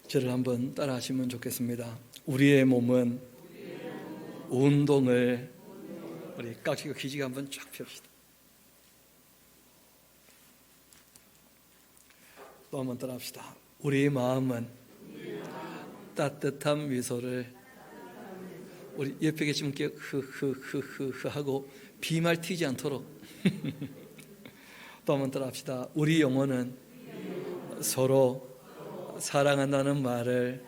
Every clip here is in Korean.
저를 한번 따라 하시면 좋겠습니다. 우리의 몸은 운동을, 우리 깍지고 기지개 한번 쫙 펴봅시다. 또 한번 따라 합시다. 우리의 마음은 따뜻한 미소를, 우리 옆에 계신 분께 흐흐흐흐 하고 비말 튀지 않도록 또 한번 따라 합시다. 우리 영혼은 서로 사랑한다는 말을,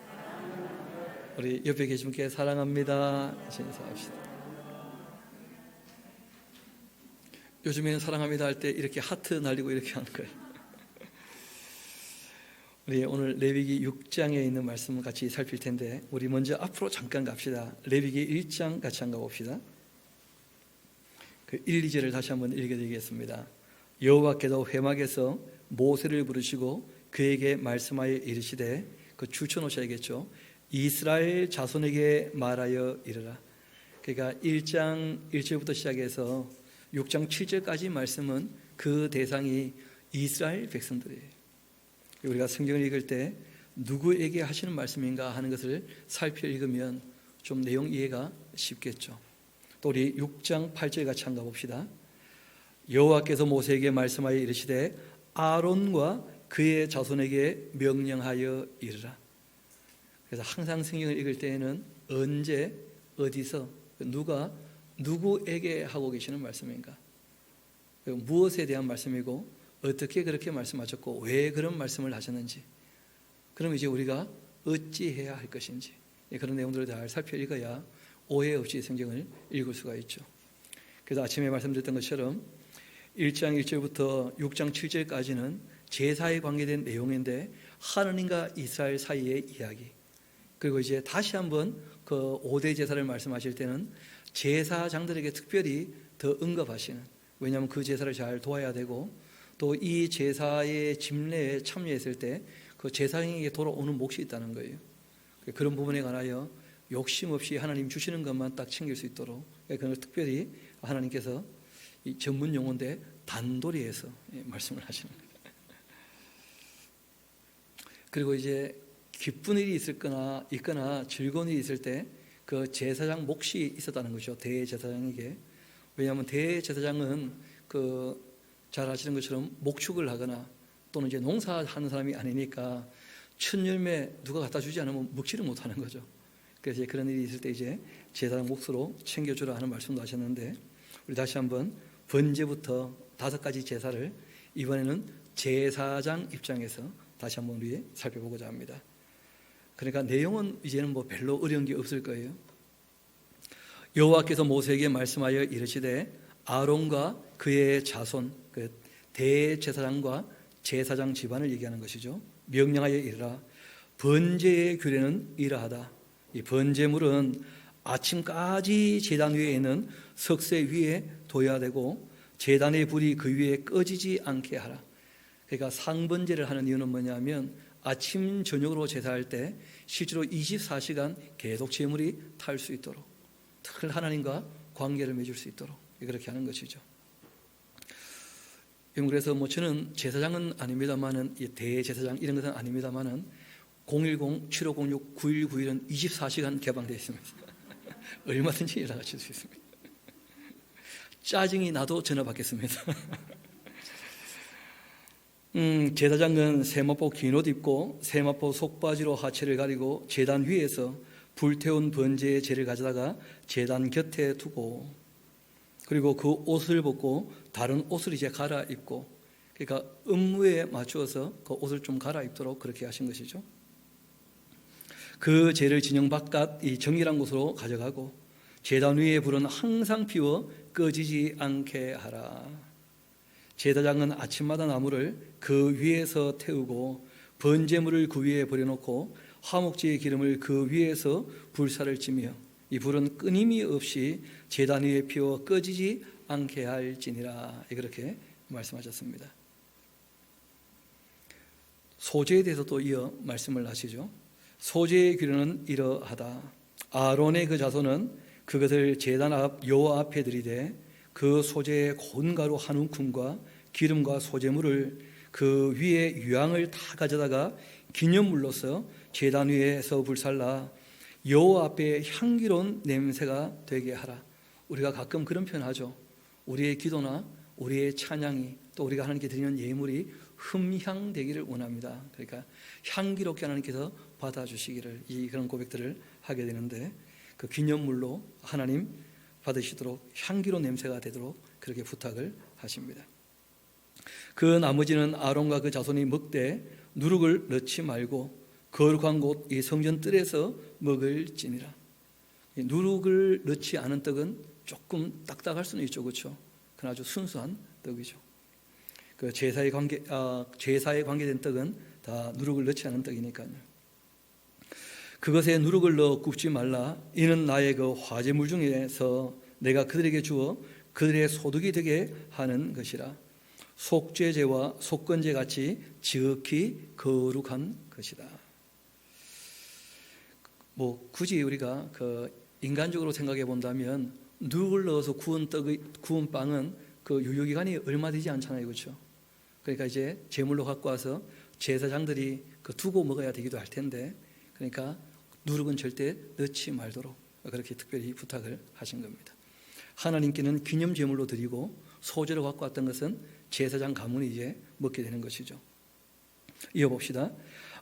우리 옆에 계신 분께 사랑합니다 인사합시다. 요즘에는 사랑합니다 할 때 이렇게 하트 날리고 이렇게 하는 거예요. 우리 오늘 레위기 6장에 있는 말씀 같이 살필 텐데, 우리 먼저 앞으로 잠깐 갑시다. 레위기 1장 같이 한번 가봅시다. 그 1, 2절을 다시 한번 읽어드리겠습니다. 여호와께서 회막에서 모세를 부르시고 그에게 말씀하여 이르시되, 그 줄쳐놓으셔야겠죠. 이스라엘 자손에게 말하여 이르라. 그러니까 1장 1절부터 시작해서 6장 7절까지 말씀은 그 대상이 이스라엘 백성들이에요. 우리가 성경을 읽을 때 누구에게 하시는 말씀인가 하는 것을 살펴 읽으면 좀 내용 이해가 쉽겠죠. 또 우리 6장 8절 같이 한번 가봅시다. 여호와께서 모세에게 말씀하여 이르시되 아론과 그의 자손에게 명령하여 이르라. 그래서 항상 성경을 읽을 때에는 언제, 어디서, 누가, 누구에게 하고 계시는 말씀인가, 무엇에 대한 말씀이고 어떻게 그렇게 말씀하셨고 왜 그런 말씀을 하셨는지, 그럼 이제 우리가 어찌해야 할 것인지, 그런 내용들을 잘 살펴 읽어야 오해 없이 성경을 읽을 수가 있죠. 그래서 아침에 말씀드렸던 것처럼 1장 1절부터 6장 7절까지는 제사에 관계된 내용인데, 하나님과 이스라엘 사이의 이야기, 그리고 이제 다시 한번 그 5대 제사를 말씀하실 때는 제사장들에게 특별히 더 언급하시는, 왜냐하면 그 제사를 잘 도와야 되고 또 이 제사의 집례에 참여했을 때 그 제사장에게 돌아오는 몫이 있다는 거예요. 그런 부분에 관하여 욕심 없이 하나님 주시는 것만 딱 챙길 수 있도록, 그걸 특별히 하나님께서 이 전문 용어인데 단도리해서 말씀을 하시는 거예요. 그리고 이제 기쁜 일이 있거나 즐거운 일이 있을 때 그 제사장 몫이 있었다는 것이죠. 대제사장에게. 왜냐하면 대제사장은 잘 아시는 것처럼 목축을 하거나 또는 이제 농사하는 사람이 아니니까 첫 열매 누가 갖다 주지 않으면 먹지를 못하는 거죠. 그래서 그런 일이 있을 때 이제 제사장 몫으로 챙겨주라 하는 말씀도 하셨는데, 우리 다시 한번 번제부터 5가지 제사를 이번에는 제사장 입장에서 다시 한번 우리 살펴보고자 합니다. 그러니까 내용은 이제는 뭐 별로 어려운 게 없을 거예요. 여호와께서 모세에게 말씀하여 이르시되 아론과 그의 자손, 그 대제사장과 제사장 집안을 얘기하는 것이죠. 명령하여 이르라. 번제의 규례는 이러하다. 이 번제물은 아침까지 제단 위에 있는 석쇠 위에 둬야 되고 제단의 불이 그 위에 꺼지지 않게 하라. 그러니까 상번제를 하는 이유는 뭐냐면 아침 저녁으로 제사할 때 실제로 24시간 계속 제물이 탈 수 있도록, 특히 하나님과 관계를 맺을 수 있도록 그렇게 하는 것이죠. 그래서 뭐 저는 제사장은 아닙니다만은, 대제사장 이런 것은 아닙니다만은 010-7506-9191은 24시간 개방되어 있습니다. 얼마든지 연락하실 수 있습니다. 짜증이 나도 전화 받겠습니다. 제사장은 세마포 긴 옷 입고 세마포 속바지로 하체를 가리고 제단 위에서 불태운 번제의 재를 가져다가 제단 곁에 두고, 그리고 그 옷을 벗고 다른 옷을 이제 갈아입고, 그러니까 업무에 맞추어서 그 옷을 좀 갈아입도록 그렇게 하신 것이죠. 그 재를 진영 바깥 이 정결한 곳으로 가져가고 제단 위에 불은 항상 피워 꺼지지 않게 하라. 제사장은 아침마다 나무를 그 위에서 태우고 번제물을 그 위에 버려놓고 화목제의 기름을 그 위에서 불사를 찌며 이 불은 끊임이 없이 제단 위에 피워 꺼지지 않게 할지니라. 그렇게 말씀하셨습니다. 소제에 대해서 또 이어 말씀을 하시죠. 소제의 규례는 이러하다. 아론의 그 자손은 그것을 제단 앞 여호와 앞에 들이되 그 소제의 고운 가루 한 움큼과 기름과 소제물을 그 위에 유향을 다 가져다가 기념물로서 제단 위에서 불살라 여호와 앞에 향기로운 냄새가 되게 하라. 우리가 가끔 그런 표현하죠. 우리의 기도나 우리의 찬양이 또 우리가 하나님께 드리는 예물이 흠향되기를 원합니다. 그러니까 향기롭게 하나님께서 받아주시기를, 그런 고백들을 하게 되는데, 그 기념물로 하나님 받으시도록 향기로운 냄새가 되도록 그렇게 부탁을 하십니다. 그 나머지는 아론과 그 자손이 먹되 누룩을 넣지 말고 거룩한 곳 이 성전 뜰에서 먹을지니라. 누룩을 넣지 않은 떡은 조금 딱딱할 수는 있죠, 그렇죠? 그러나 아주 순수한 떡이죠. 그 제사에 관계된 떡은 다 누룩을 넣지 않은 떡이니까요. 그것에 누룩을 넣어 굽지 말라. 이는 나의 그 화제물 중에서 내가 그들에게 주어 그들의 소득이 되게 하는 것이라. 속죄제와 속건제 같이 지극히 거룩한 것이다. 뭐 굳이 우리가 그 인간적으로 생각해 본다면 누룩을 넣어서 구운 빵은 그 유효기간이 얼마 되지 않잖아요, 그렇죠? 그러니까 이제 제물로 갖고 와서 제사장들이 그 두고 먹어야 되기도 할 텐데, 그러니까 누룩은 절대 넣지 말도록 그렇게 특별히 부탁을 하신 겁니다. 하나님께는 기념 제물로 드리고 소제로 갖고 왔던 것은 제사장 가문이 이제 먹게 되는 것이죠. 이어봅시다.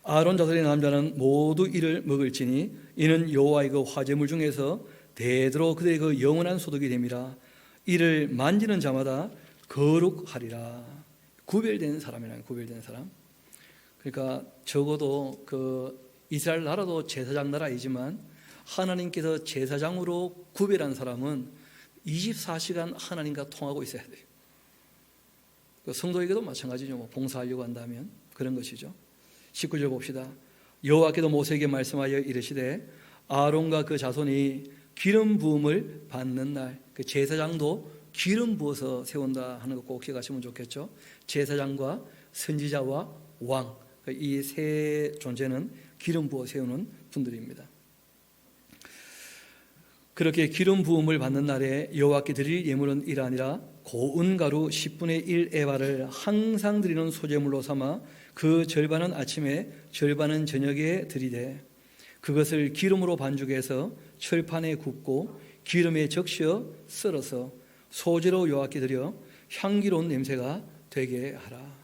아론 자손의 남자는 모두 이를 먹을지니 이는 여호와의 그 화제물 중에서 대대로 그들의 그 영원한 소득이 됨이라. 이를 만지는 자마다 거룩하리라. 구별된 사람이라는, 구별된 사람. 그러니까 적어도 그 이스라엘 나라도 제사장 나라이지만 하나님께서 제사장으로 구별한 사람은 24시간 하나님과 통하고 있어야 돼요. 그 성도에게도 마찬가지죠. 뭐 봉사하려고 한다면 그런 것이죠. 19절 봅시다. 여호와께도 모세에게 말씀하여 이르시되 아론과 그 자손이 기름 부음을 받는 날, 그 제사장도 기름 부어서 세운다 하는 거 꼭 기억하시면 좋겠죠. 제사장과 선지자와 왕, 이 세 존재는 기름 부어 세우는 분들입니다. 그렇게 기름 부음을 받는 날에 여호와께 드릴 예물은 이러하니라. 고운 가루 10분의 1 에바를 항상 드리는 소제물로 삼아 그 절반은 아침에 절반은 저녁에 드리되 그것을 기름으로 반죽해서 철판에 굽고 기름에 적셔 썰어서 소제로 여호와께 드려 향기로운 냄새가 되게 하라.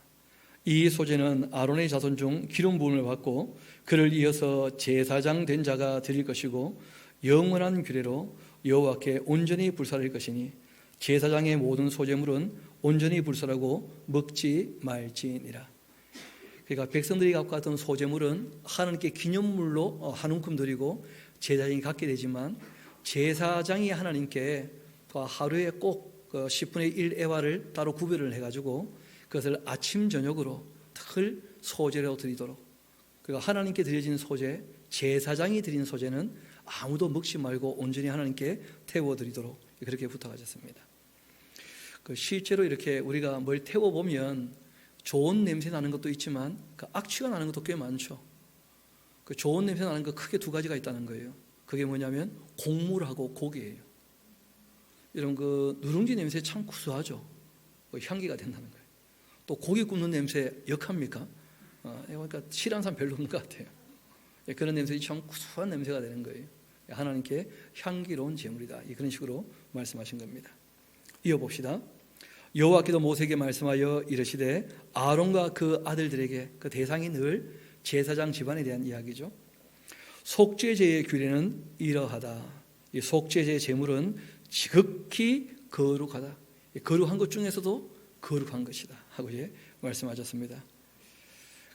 이 소제는 아론의 자손 중 기름 부음을 받고 그를 이어서 제사장 된 자가 드릴 것이고 영원한 규례로 여호와께 온전히 불사를 것이니 제사장의 모든 소제물은 온전히 불사라고 먹지 말지니라. 그러니까 백성들이 갖고 왔던 소제물은 하나님께 기념물로 한 움큼 드리고 제사장이 갖게 되지만 제사장이 하나님께 하루에 꼭 10분의 1 에바를 따로 구별을 해가지고 그것을 아침 저녁으로 늘 소제로 드리도록, 그러니까 하나님께 드려진 소제, 제사장이 드린 소제는 아무도 먹지 말고 온전히 하나님께 태워드리도록 그렇게 부탁하셨습니다. 실제로 이렇게 우리가 뭘 태워보면 좋은 냄새 나는 것도 있지만 악취가 나는 것도 꽤 많죠. 좋은 냄새 나는 거 크게 두 가지가 있다는 거예요. 그게 뭐냐면 곡물하고 고기예요. 이런 누룽지 냄새 참 구수하죠. 향기가 된다는 거예요. 또 고기 굽는 냄새 역합니까? 그러니까 싫어하는 사람 별로 없는 것 같아요. 그런 냄새이 참 구수한 냄새가 되는 거예요. 하나님께 향기로운 제물이다. 그런 식으로 말씀하신 겁니다. 이어봅시다. 여호와께도 모세에게 말씀하여 이르시되 아론과 그 아들들에게, 그 대상이 늘 제사장 집안에 대한 이야기죠. 속죄제의 규례는 이러하다. 이 속죄제의 제물은 지극히 거룩하다. 거룩한 것 중에서도 거룩한 것이다 하고 말씀하셨습니다.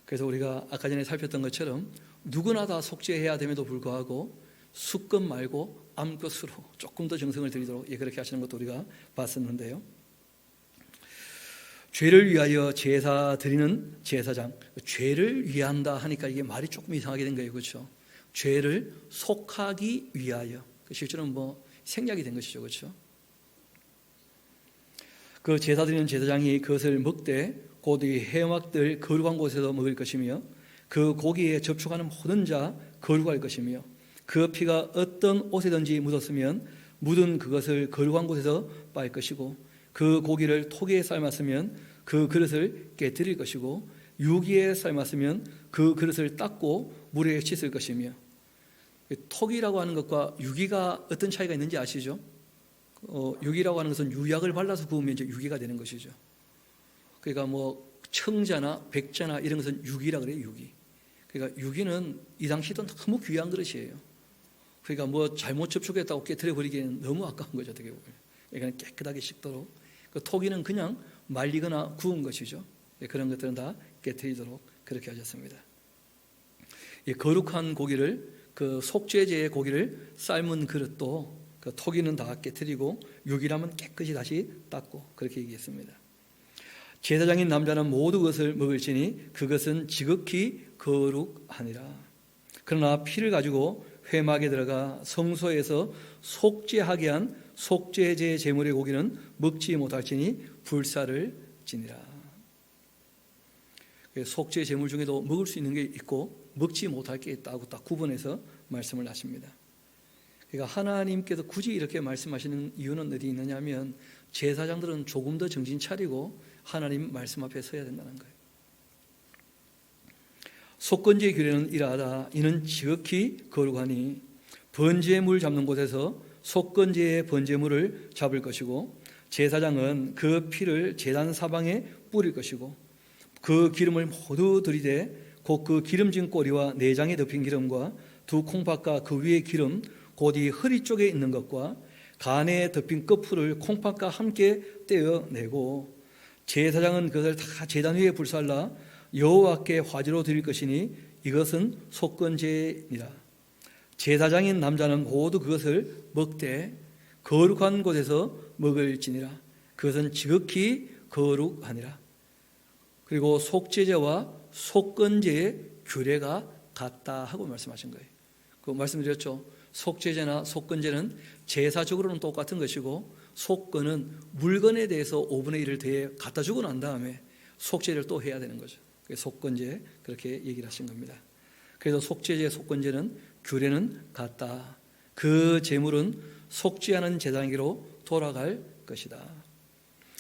그래서 우리가 아까 전에 살폈던 것처럼 누구나 다 속죄해야 됨에도 불구하고 수건 말고 암것으로 조금 더 정성을 들이도록 그렇게 하시는 것도 우리가 봤었는데요. 죄를 위하여 제사 드리는 제사장, 죄를 위한다 하니까 이게 말이 조금 이상하게 된 거예요, 그렇죠? 죄를 속하기 위하여, 실제로는 생략이 된 것이죠, 그렇죠? 그 제사 드리는 제사장이 그것을 먹되 곧 이 해막들 거룩한 곳에서 먹을 것이며 그 고기에 접촉하는 모든 자 거룩할 것이며 그 피가 어떤 옷에든지 묻었으면 묻은 그것을 거룩한 곳에서 빨 것이고 그 고기를 토기에 삶았으면 그 그릇을 깨뜨릴 것이고, 유기에 삶았으면 그 그릇을 닦고 물에 씻을 것이며. 톡이라고 하는 것과 유기가 어떤 차이가 있는지 아시죠? 유기라고 하는 것은 유약을 발라서 구우면 이제 유기가 되는 것이죠. 그러니까 뭐 청자나 백자나 이런 것은 유기라 그래요. 유기. 그러니까 유기는 이 당시도 너무 귀한 그릇이에요. 그러니까 뭐 잘못 접촉했다고 깨트려 버리기에는 너무 아까운 거죠. 어떻게 보면. 그러니까 깨끗하게 씻도록. 그 토기는 그냥 말리거나 구운 것이죠. 그런 것들은 다 깨트리도록 그렇게 하셨습니다. 이 거룩한 고기를, 그 속죄제의 고기를 삶은 그릇도 그 토기는 다 깨트리고 유기라면 깨끗이 다시 닦고 그렇게 얘기했습니다. 제사장인 남자는 모두 그것을 먹을지니 그것은 지극히 거룩하니라. 그러나 피를 가지고 회막에 들어가 성소에서 속죄하게 한 속죄제 제물의 고기는 먹지 못할지니 불사를 지니라. 속죄 제물 중에도 먹을 수 있는 게 있고 먹지 못할 게 있다고 딱 구분해서 말씀을 하십니다. 그러니까 하나님께서 굳이 이렇게 말씀하시는 이유는 어디 있느냐면 제사장들은 조금 더 정신 차리고 하나님 말씀 앞에 서야 된다는 거예요. 속건제의 규례는 이러하다. 이는 지극히 거룩하니 번제물 잡는 곳에서 속건제의 번제물을 잡을 것이고 제사장은 그 피를 제단 사방에 뿌릴 것이고 그 기름을 모두 들이대 곧 그 기름진 꼬리와 내장에 덮인 기름과 두 콩팥과 그 위에 기름 곧 이 허리 쪽에 있는 것과 간에 덮인 끝풀을 콩팥과 함께 떼어내고 제사장은 그것을 다 제단 위에 불살라 여호와께 화제로 드릴 것이니 이것은 속건제니라. 제사장인 남자는 모두 그것을 먹되 거룩한 곳에서 먹을지니라. 그것은 지극히 거룩하니라. 그리고 속죄제와 속건제의 규례가 같다 하고 말씀하신 거예요. 그 말씀드렸죠. 속죄제나 속건제는 제사적으로는 똑같은 것이고 속건은 물건에 대해서 5분의 1을 대해 갖다 주고 난 다음에 속죄를 또 해야 되는 거죠. 속건제 그렇게 얘기를 하신 겁니다. 그래서 속죄제, 속건제는 규례는 같다. 그 제물은 속죄하는 제사장에게로 돌아갈 것이다.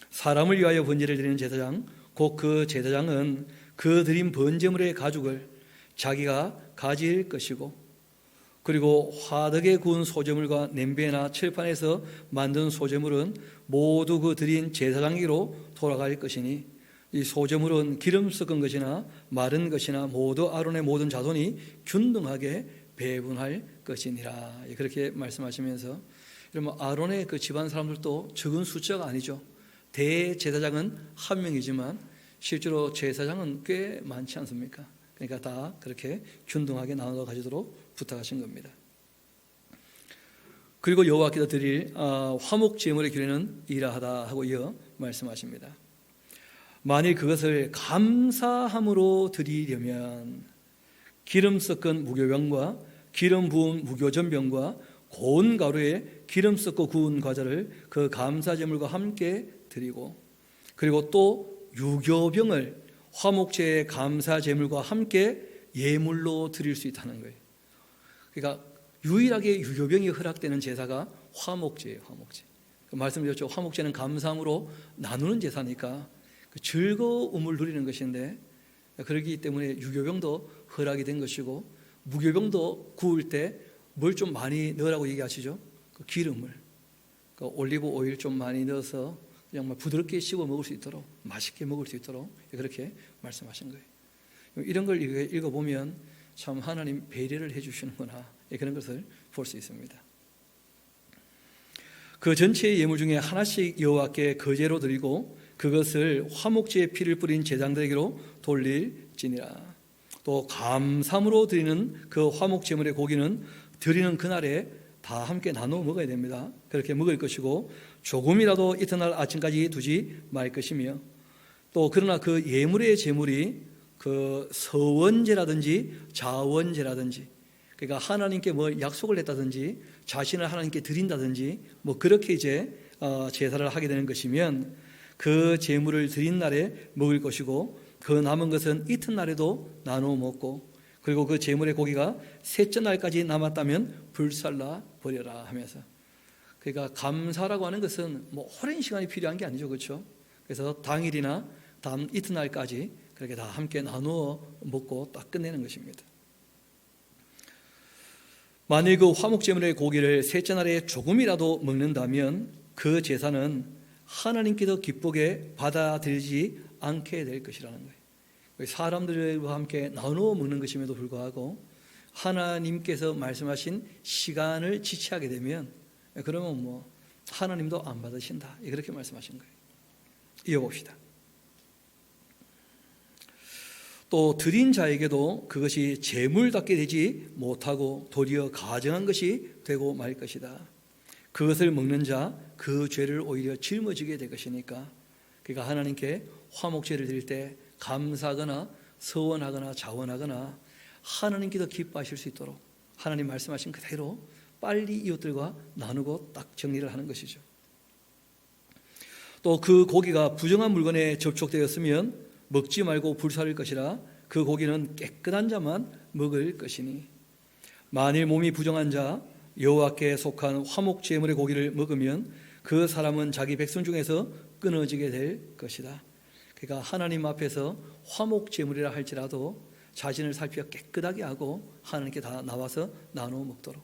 사람을 위하여 번제를 드리는 제사장 곧 그 제사장은 그 드린 번제물의 가죽을 자기가 가질 것이고 그리고 화덕에 구운 소제물과 냄비나 철판에서 만든 소제물은 모두 그 드린 제사장에게로 돌아갈 것이니 이 소제물은 기름 섞은 것이나 마른 것이나 모두 아론의 모든 자손이 균등하게 배분할 것이니라. 그렇게 말씀하시면서 그러면 아론의 그 집안 사람들도 적은 숫자가 아니죠. 대제사장은 한 명이지만 실제로 제사장은 꽤 많지 않습니까? 그러니까 다 그렇게 균등하게 나눠 가지도록 부탁하신 겁니다. 그리고 여호와께서 드릴 화목 제물의 규례는 이러하다 하고 이어 말씀하십니다. 만일 그것을 감사함으로 드리려면 기름 섞은 무교병과 기름 부은 무교전병과 고운 가루에 기름 섞고 구운 과자를 그 감사제물과 함께 드리고 그리고 또 유교병을 화목제의 감사제물과 함께 예물로 드릴 수 있다는 거예요. 그러니까 유일하게 유교병이 허락되는 제사가 화목제예요. 화목제. 말씀드렸죠. 화목제는 감사함으로 나누는 제사니까 그 즐거움을 누리는 것인데 그렇기 때문에 유교병도 허락이 된 것이고 무교병도 구울 때 뭘 좀 많이 넣으라고 얘기하시죠. 그 기름을 그 올리브 오일 좀 많이 넣어서 정말 부드럽게 씹어 먹을 수 있도록 맛있게 먹을 수 있도록 그렇게 말씀하신 거예요. 이런 걸 읽어보면 참 하나님 배려를 해주시는구나 그런 것을 볼 수 있습니다. 그 전체의 예물 중에 하나씩 여호와께 거제로 드리고 그것을 화목제의 피를 뿌린 제사장들에게로 돌릴지니라. 또 감사함으로 드리는 그 화목제물의 고기는 드리는 그날에 다 함께 나누어 먹어야 됩니다. 그렇게 먹을 것이고 조금이라도 이튿날 아침까지 두지 말 것이며 또 그러나 그 예물의 제물이 그 서원제라든지 자원제라든지 그러니까 하나님께 뭐 약속을 했다든지 자신을 하나님께 드린다든지 뭐 그렇게 이제 제사를 하게 되는 것이면 그 제물을 드린 날에 먹을 것이고 그 남은 것은 이튿날에도 나누어 먹고 그리고 그 제물의 고기가 셋째 날까지 남았다면 불살라 버려라 하면서 그러니까 감사라고 하는 것은 뭐 오랜 시간이 필요한 게 아니죠. 그렇죠? 그래서 당일이나 다음 이튿날까지 그렇게 다 함께 나누어 먹고 딱 끝내는 것입니다. 만일 그 화목제물의 고기를 셋째 날에 조금이라도 먹는다면 그 제사는 하나님께서 기쁘게 받아들이지 않게 될 것이라는 거예요. 사람들과 함께 나누어 먹는 것임에도 불구하고 하나님께서 말씀하신 시간을 지체하게 되면 그러면 하나님도 안 받으신다, 그렇게 말씀하신 거예요. 이어봅시다. 또 드린 자에게도 그것이 제물답게 되지 못하고 도리어 가증한 것이 되고 말 것이다. 그것을 먹는 자 그 죄를 오히려 짊어지게 될 것이니까. 그러니까 하나님께 화목제를 드릴 때 감사하거나 서원하거나 자원하거나 하나님께서 기뻐하실 수 있도록 하나님 말씀하신 그대로 빨리 이웃들과 나누고 딱 정리를 하는 것이죠. 또 그 고기가 부정한 물건에 접촉되었으면 먹지 말고 불사를 것이라 그 고기는 깨끗한 자만 먹을 것이니 만일 몸이 부정한 자 여호와께 속한 화목 제물의 고기를 먹으면 그 사람은 자기 백성 중에서 끊어지게 될 것이다. 그러니까 하나님 앞에서 화목 제물이라 할지라도 자신을 살펴 깨끗하게 하고 하나님께 다 나와서 나누어 먹도록.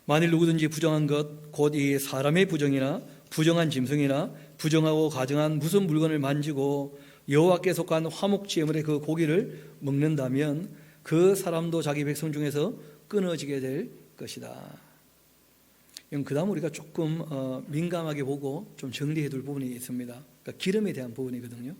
만일 누구든지 부정한 것 곧 이 사람의 부정이나 부정한 짐승이나 부정하고 가증한 무슨 물건을 만지고 여호와께 속한 화목 제물의 그 고기를 먹는다면 그 사람도 자기 백성 중에서 끊어지게 될 것이다. 그 다음 우리가 조금 민감하게 보고 좀 정리해 둘 부분이 있습니다. 그러니까 기름에 대한 부분이거든요.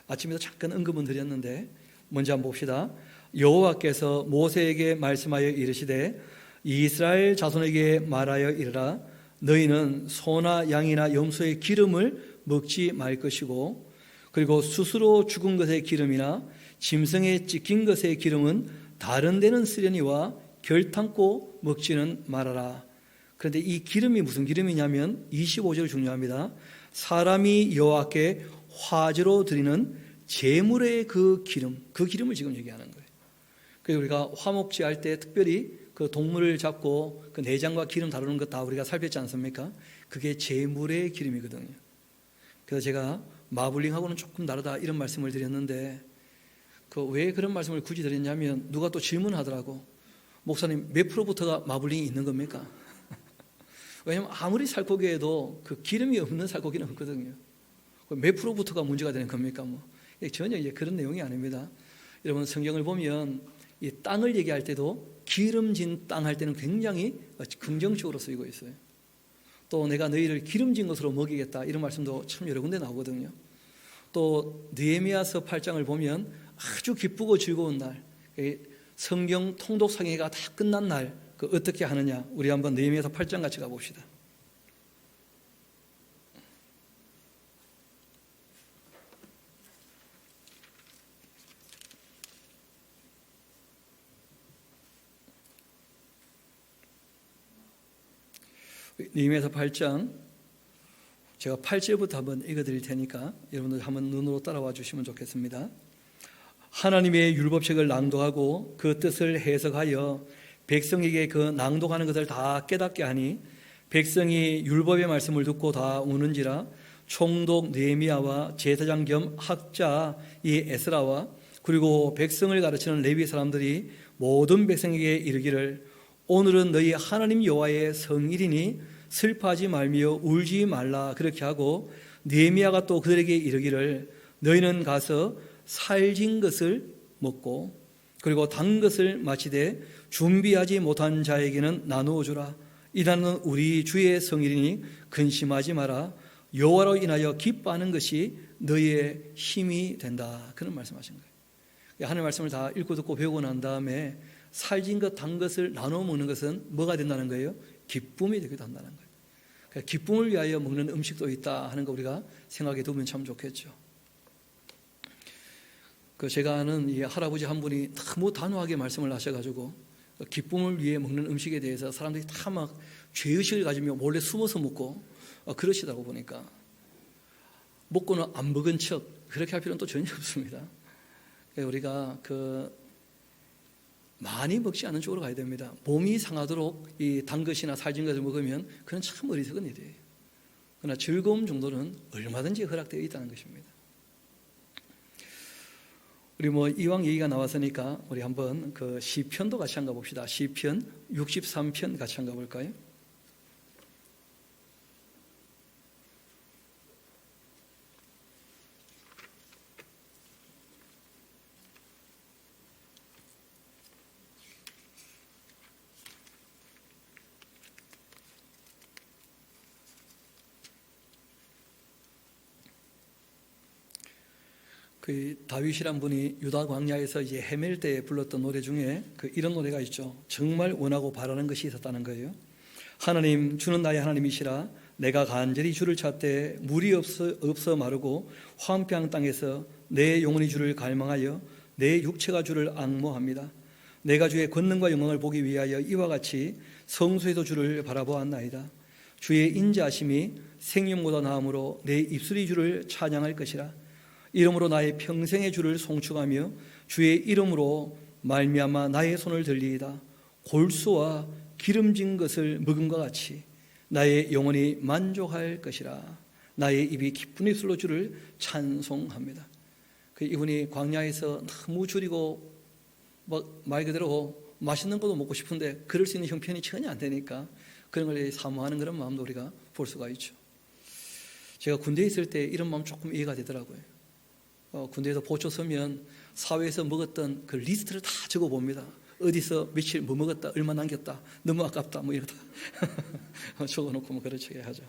아침에도 잠깐 언급은 드렸는데 먼저 한번 봅시다. 여호와께서 모세에게 말씀하여 이르시되 이스라엘 자손에게 말하여 이르라. 너희는 소나 양이나 염소의 기름을 먹지 말 것이고 그리고 스스로 죽은 것의 기름이나 짐승에 찢긴 것의 기름은 다른 데는 쓰려니와 결탄코 먹지는 말아라. 그런데 이 기름이 무슨 기름이냐면 25절 중요합니다. 사람이 여호와께 화제로 드리는 제물의 그 기름을 지금 얘기하는 거예요. 그래서 우리가 화목제 할 때 특별히 그 동물을 잡고 그 내장과 기름 다루는 것 다 우리가 살폈지 않습니까? 그게 제물의 기름이거든요. 그래서 제가 마블링하고는 조금 다르다 이런 말씀을 드렸는데 왜 그런 말씀을 굳이 드렸냐면 누가 또 질문하더라고. 목사님 몇 프로부터가 마블링이 있는 겁니까? 왜냐하면 아무리 살코기에도 그 기름이 없는 살코기는 없거든요. 몇 프로부터가 문제가 되는 겁니까? 전혀 이제 그런 내용이 아닙니다. 여러분 성경을 보면 이 땅을 얘기할 때도 기름진 땅 할 때는 굉장히 긍정적으로 쓰이고 있어요. 또 내가 너희를 기름진 것으로 먹이겠다 이런 말씀도 참 여러 군데 나오거든요. 또 느헤미야서 8장을 보면 아주 기쁘고 즐거운 날, 성경 통독 상회가 다 끝난 날 어떻게 하느냐, 우리 한번 느헤미야서 8장 같이 가봅시다. 느헤미야서 8장 제가 8절부터 한번 읽어드릴 테니까 여러분들 한번 눈으로 따라와 주시면 좋겠습니다. 하나님의 율법책을 낭독하고 그 뜻을 해석하여 백성에게 그 낭독하는 것을 다 깨닫게 하니 백성이 율법의 말씀을 듣고 다 우는지라. 총독 느헤미야와 제사장 겸 학자 이 에스라와 그리고 백성을 가르치는 레위 사람들이 모든 백성에게 이르기를 오늘은 너희 하나님 여호와의 성일이니 슬퍼하지 말며 울지 말라 그렇게 하고 느헤미야가 또 그들에게 이르기를 너희는 가서 살진 것을 먹고 그리고 단 것을 마치되 준비하지 못한 자에게는 나누어 주라. 이날은 우리 주의 성일이니 근심하지 마라. 여호와로 인하여 기뻐하는 것이 너희의 힘이 된다. 그런 말씀하신 거예요. 하나님의 말씀을 다 읽고 듣고 배우고 난 다음에 살진 것, 단 것을 나눠 먹는 것은 뭐가 된다는 거예요? 기쁨이 되기도 한다는 거예요. 그러니까 기쁨을 위하여 먹는 음식도 있다 하는 거 우리가 생각해 두면 참 좋겠죠. 제가 아는 이 할아버지 한 분이 너무 단호하게 말씀을 하셔가지고 기쁨을 위해 먹는 음식에 대해서 사람들이 다 막 죄의식을 가지며 몰래 숨어서 먹고 그러시다고 보니까 먹고는 안 먹은 척 그렇게 할 필요는 또 전혀 없습니다. 우리가 많이 먹지 않는 쪽으로 가야 됩니다. 몸이 상하도록 이 단 것이나 살진 것을 먹으면 그건 참 어리석은 일이에요. 그러나 즐거움 정도는 얼마든지 허락되어 있다는 것입니다. 우리 이왕 얘기가 나왔으니까 우리 한번 그 시편도 같이 한번 봅시다. 시편 63편 같이 한번 볼까요? 그 다윗이란 분이 유다 광야에서 이제 헤맬 때 불렀던 노래 중에 이런 노래가 있죠. 정말 원하고 바라는 것이 있었다는 거예요. 하나님, 주는 나의 하나님이시라. 내가 간절히 주를 찾되 물이 없어 마르고 황폐한 땅에서 내 영혼이 주를 갈망하여 내 육체가 주를 앙모합니다. 내가 주의 권능과 영광을 보기 위하여 이와 같이 성소에서 주를 바라보았나이다. 주의 인자하심이 생명보다 나음으로 내 입술이 주를 찬양할 것이라. 이름으로 나의 평생의 주를 송축하며 주의 이름으로 말미암아 나의 손을 들리이다. 골수와 기름진 것을 먹음과 같이 나의 영혼이 만족할 것이라. 나의 입이 기쁜 입술로 주를 찬송합니다. 이분이 광야에서 너무 줄이고 말 그대로 맛있는 것도 먹고 싶은데 그럴 수 있는 형편이 전혀 안 되니까 그런 걸 사모하는 그런 마음도 우리가 볼 수가 있죠. 제가 군대에 있을 때 이런 마음 조금 이해가 되더라고요. 군대에서 보초 서면 사회에서 먹었던 그 리스트를 다 적어봅니다. 어디서 며칠 뭐 먹었다, 얼마 남겼다, 너무 아깝다, 이러다 적어놓고 그렇게 하죠.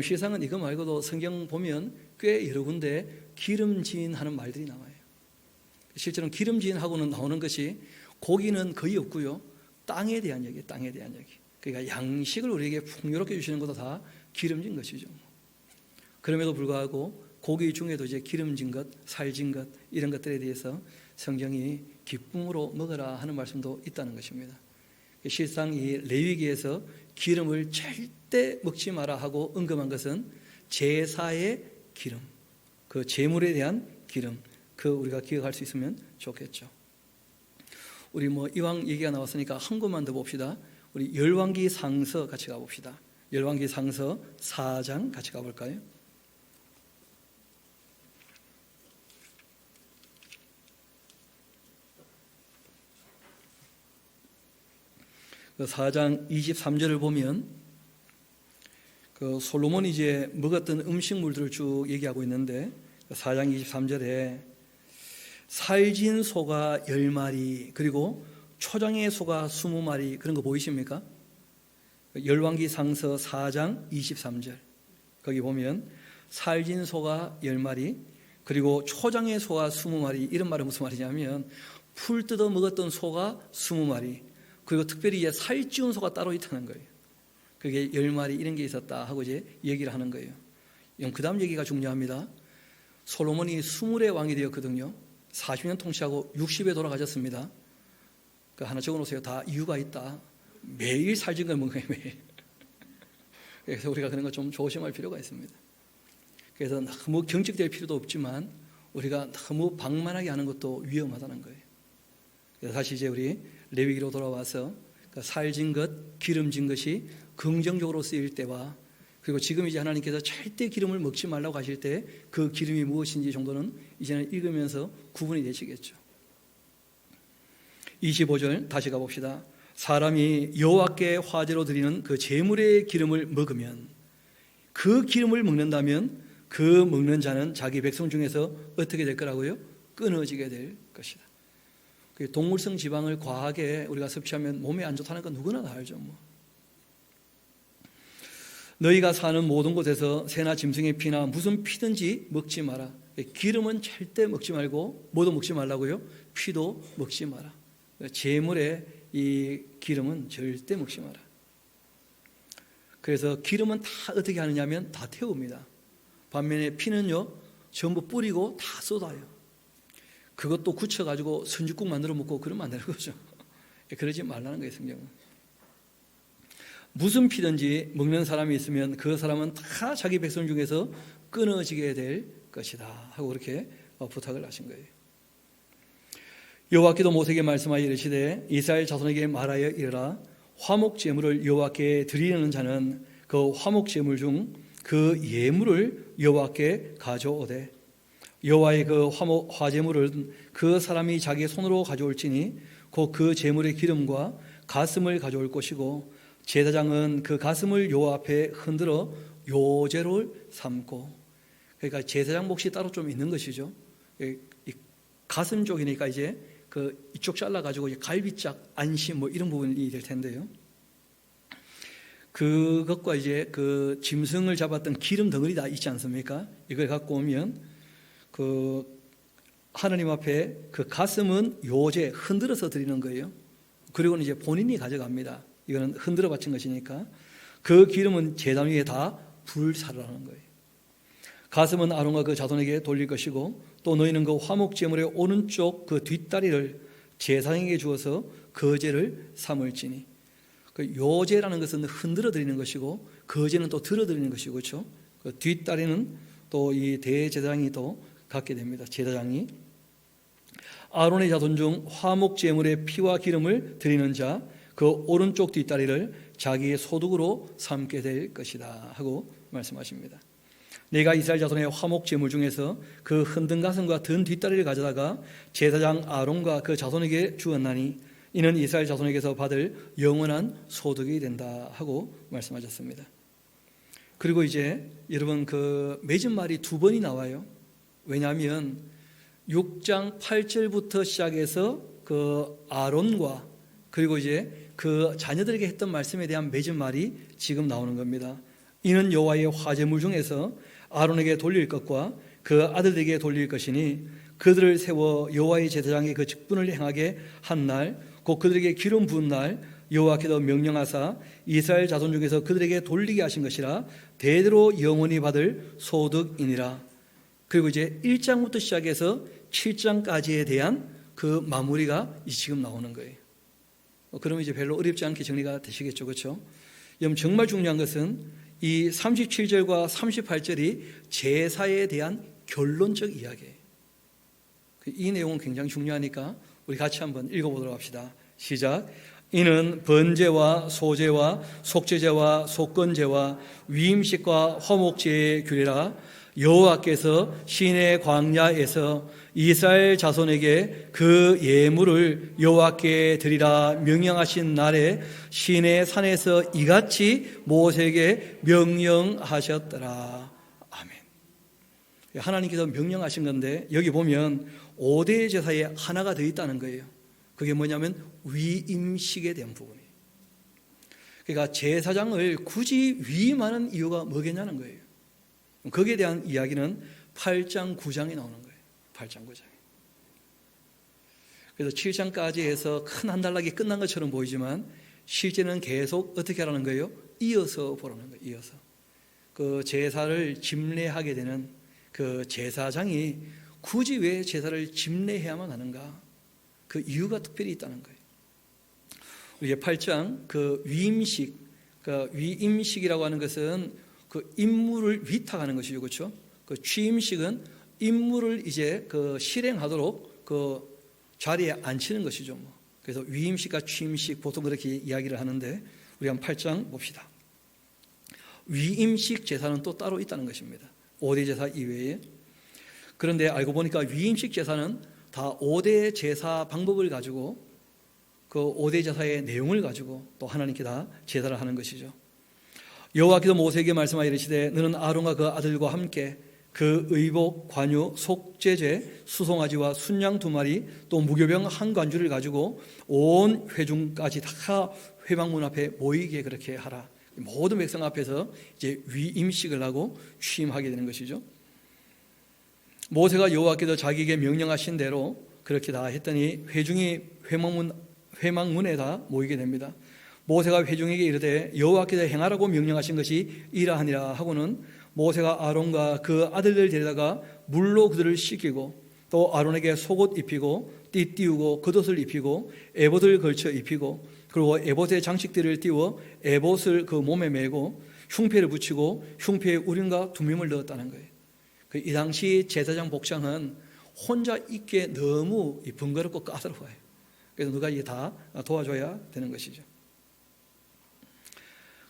세상은 이거 말고도 성경 보면 꽤 여러 군데 기름진 하는 말들이 나와요. 실제로는 기름진하고는 나오는 것이 고기는 거의 없고요. 땅에 대한 얘기, 땅에 대한 얘기. 그러니까 양식을 우리에게 풍요롭게 주시는 것도 다 기름진 것이죠. 그럼에도 불구하고 고기 중에도 이제 기름진 것, 살진 것 이런 것들에 대해서 성경이 기쁨으로 먹으라 하는 말씀도 있다는 것입니다. 실상 이 레위기에서 기름을 절대 먹지 마라 하고 언급한 것은 제사의 기름, 그 제물에 대한 기름, 그 우리가 기억할 수 있으면 좋겠죠. 우리 이왕 얘기가 나왔으니까 한 곳만 더 봅시다. 우리 열왕기 상서 같이 가봅시다. 열왕기 상서 4장 같이 가볼까요? 그 4장 23절을 보면 그 솔로몬이 이제 먹었던 음식물들을 쭉 얘기하고 있는데 4장 23절에 살진 소가 10마리 그리고 초장의 소가 20마리 그런 거 보이십니까? 열왕기 상서 4장 23절 거기 보면 살진 소가 10마리 그리고 초장의 소가 20마리 이런 말은 무슨 말이냐면 풀 뜯어 먹었던 소가 20마리 그리고 특별히 이제 살찌운 소가 따로 있다는 거예요. 그게 10마리 이런 게 있었다 하고 이제 얘기를 하는 거예요. 그 다음 얘기가 중요합니다. 솔로몬이 20의 왕이 되었거든요. 40년 통치하고 60에 돌아가셨습니다. 하나 적어놓으세요. 다 이유가 있다. 매일 살찐 걸 먹어요. 매일. 그래서 우리가 그런 거 좀 조심할 필요가 있습니다. 그래서 너무 경직될 필요도 없지만 우리가 너무 방만하게 하는 것도 위험하다는 거예요. 그래서 다시 이제 우리 레위기로 돌아와서 살진 것, 기름진 것이 긍정적으로 쓰일 때와 그리고 지금 이제 하나님께서 절대 기름을 먹지 말라고 하실 때 그 기름이 무엇인지 정도는 이제는 읽으면서 구분이 되시겠죠. 25절 다시 가봅시다. 사람이 여호와께 화제로 드리는 그 제물의 기름을 먹으면 그 기름을 먹는다면 그 먹는 자는 자기 백성 중에서 어떻게 될 거라고요? 끊어지게 될 것이다. 동물성 지방을 과하게 우리가 섭취하면 몸에 안 좋다는 건 누구나 다 알죠. 너희가 사는 모든 곳에서 새나 짐승의 피나 무슨 피든지 먹지 마라. 기름은 절대 먹지 말고 뭐도 먹지 말라고요? 피도 먹지 마라. 제물의 이 기름은 절대 먹지 마라. 그래서 기름은 다 어떻게 하느냐면 다 태웁니다. 반면에 피는요 전부 뿌리고 다 쏟아요. 그것도 굳혀가지고 선지국 만들어 먹고 그러면 안 되는 거죠. 그러지 말라는 거예요, 성경은. 무슨 피든지 먹는 사람이 있으면 그 사람은 다 자기 백성 중에서 끊어지게 될 것이다 하고 그렇게 부탁을 하신 거예요. 여호와께도 모세에게 말씀하여 이르시되 이스라엘 자손에게 말하여 이르라 화목 제물을 여호와께 드리는 자는 그 화목 제물 중 그 예물을 여호와께 가져오되 여호와의 그 화제물은 그 사람이 자기 손으로 가져올지니 곧 그 제물의 기름과 가슴을 가져올 것이고 제사장은 그 가슴을 여호와 앞에 흔들어 요제를 삼고, 그러니까 제사장 몫이 따로 좀 있는 것이죠. 이 가슴 쪽이니까 이제 그 이쪽 잘라가지고 갈비짝 안심 뭐 이런 부분이 될 텐데요. 그것과 이제 그 짐승을 잡았던 기름 덩어리 다 있지 않습니까? 이걸 갖고 오면 그 하나님 앞에 그 가슴은 요제 흔들어서 드리는 거예요. 그리고는 이제 본인이 가져갑니다. 이거는 흔들어 바친 것이니까 그 기름은 제단 위에 다 불사르라는 거예요. 가슴은 아론과 그 자손에게 돌릴 것이고 또 너희는 그 화목 제물의 오른쪽 그 뒷다리를 제사장에게 주어서 거제를 삼을지니, 그 요제라는 것은 흔들어 드리는 것이고 거제는 또 들어 드리는 것이고, 그렇죠? 그 뒷다리는 또 이 대제사장이 또 갖게 됩니다. 제사장이 아론의 자손 중 화목 제물의 피와 기름을 드리는 자 그 오른쪽 뒷다리를 자기의 소득으로 삼게 될 것이다 하고 말씀하십니다. 내가 이스라엘 자손의 화목 제물 중에서 그 흔든 가슴과 든 뒷다리를 가져다가 제사장 아론과 그 자손에게 주었나니 이는 이스라엘 자손에게서 받을 영원한 소득이 된다 하고 말씀하셨습니다. 그리고 이제 여러분 그 맺은 말이 두 번이 나와요. 왜냐하면 6장 8절부터 시작해서 그 아론과 그리고 이제 그 자녀들에게 했던 말씀에 대한 맺은 말이 지금 나오는 겁니다. 이는 여호와의 화제물 중에서 아론에게 돌릴 것과 그 아들에게 돌릴 것이니 그들을 세워 여호와의 제사장의 그 직분을 행하게 한 날 곧 그들에게 기름 부은 날 여호와께서 명령하사 이스라엘 자손 중에서 그들에게 돌리게 하신 것이라 대대로 영원히 받을 소득이니라. 그리고 이제 1장부터 시작해서 7장까지에 대한 그 마무리가 지금 나오는 거예요. 그러면 이제 별로 어렵지 않게 정리가 되시겠죠, 그렇죠? 여러분 정말 중요한 것은 이 37절과 38절이 제사에 대한 결론적 이야기예요. 이 내용은 굉장히 중요하니까 우리 같이 한번 읽어보도록 합시다. 시작. 이는 번제와 소제와 속죄제와 속건제와 위임식과 화목제의 규례라. 여호와께서 시내 광야에서 이스라엘 자손에게 그 예물을 여호와께 드리라 명령하신 날에 시내 산에서 이같이 모세에게 명령하셨더라. 아멘. 하나님께서 명령하신 건데 여기 보면 5대 제사에 하나가 더 있다는 거예요. 그게 뭐냐면 위임식에 대한 부분이에요. 그러니까 제사장을 굳이 위임하는 이유가 뭐겠냐는 거예요. 거기에 대한 이야기는 8장 9장에 나오는 거예요. 8장 9장에. 그래서 7장까지 해서 큰 한 단락이 끝난 것처럼 보이지만 실제는 계속 어떻게 하라는 거예요? 이어서 보라는 거예요. 이어서. 그 제사를 집례하게 되는 그 제사장이 굳이 왜 제사를 집례해야만 하는가? 그 이유가 특별히 있다는 거예요. 이제 8장 그 위임식, 그 위임식이라고 하는 것은 그 임무를 위탁하는 것이죠, 그렇죠? 그 취임식은 임무를 이제 그 실행하도록 그 자리에 앉히는 것이죠. 뭐. 그래서 위임식과 취임식 보통 그렇게 이야기를 하는데 우리 한 8장 봅시다. 위임식 제사는 또 따로 있다는 것입니다. 5대 제사 이외에. 그런데 알고 보니까 위임식 제사는 다 5대 제사 방법을 가지고 그 5대 제사의 내용을 가지고 또 하나님께 다 제사를 하는 것이죠. 여호와께서 모세에게 말씀하여 이르시되 너는 아론과 그 아들과 함께 그 의복, 관유, 속죄제, 수송아지와 순양 2마리 또 무교병 한 관주를 가지고 온 회중까지 다 회막문 앞에 모이게 그렇게 하라. 모든 백성 앞에서 이제 위임식을 하고 취임하게 되는 것이죠. 모세가 여호와께서 자기에게 명령하신 대로 그렇게 다 했더니 회중이 회막문에 다 모이게 됩니다. 모세가 회중에게 이르되 여호와께서 행하라고 명령하신 것이 이러하니라 하고는 모세가 아론과 그 아들들 데려다가 물로 그들을 씻기고 또 아론에게 속옷 입히고 띠 띄우고 겉옷을 입히고 에봇을 걸쳐 입히고 그리고 에봇의 장식들을 띄워 에봇을 그 몸에 메고 흉패를 붙이고 흉패에 우림과 둠임을 넣었다는 거예요. 이 당시 제사장 복장은 혼자 입기에 너무 번거롭고 까다로워요. 그래서 누가 이게 다 도와줘야 되는 것이죠.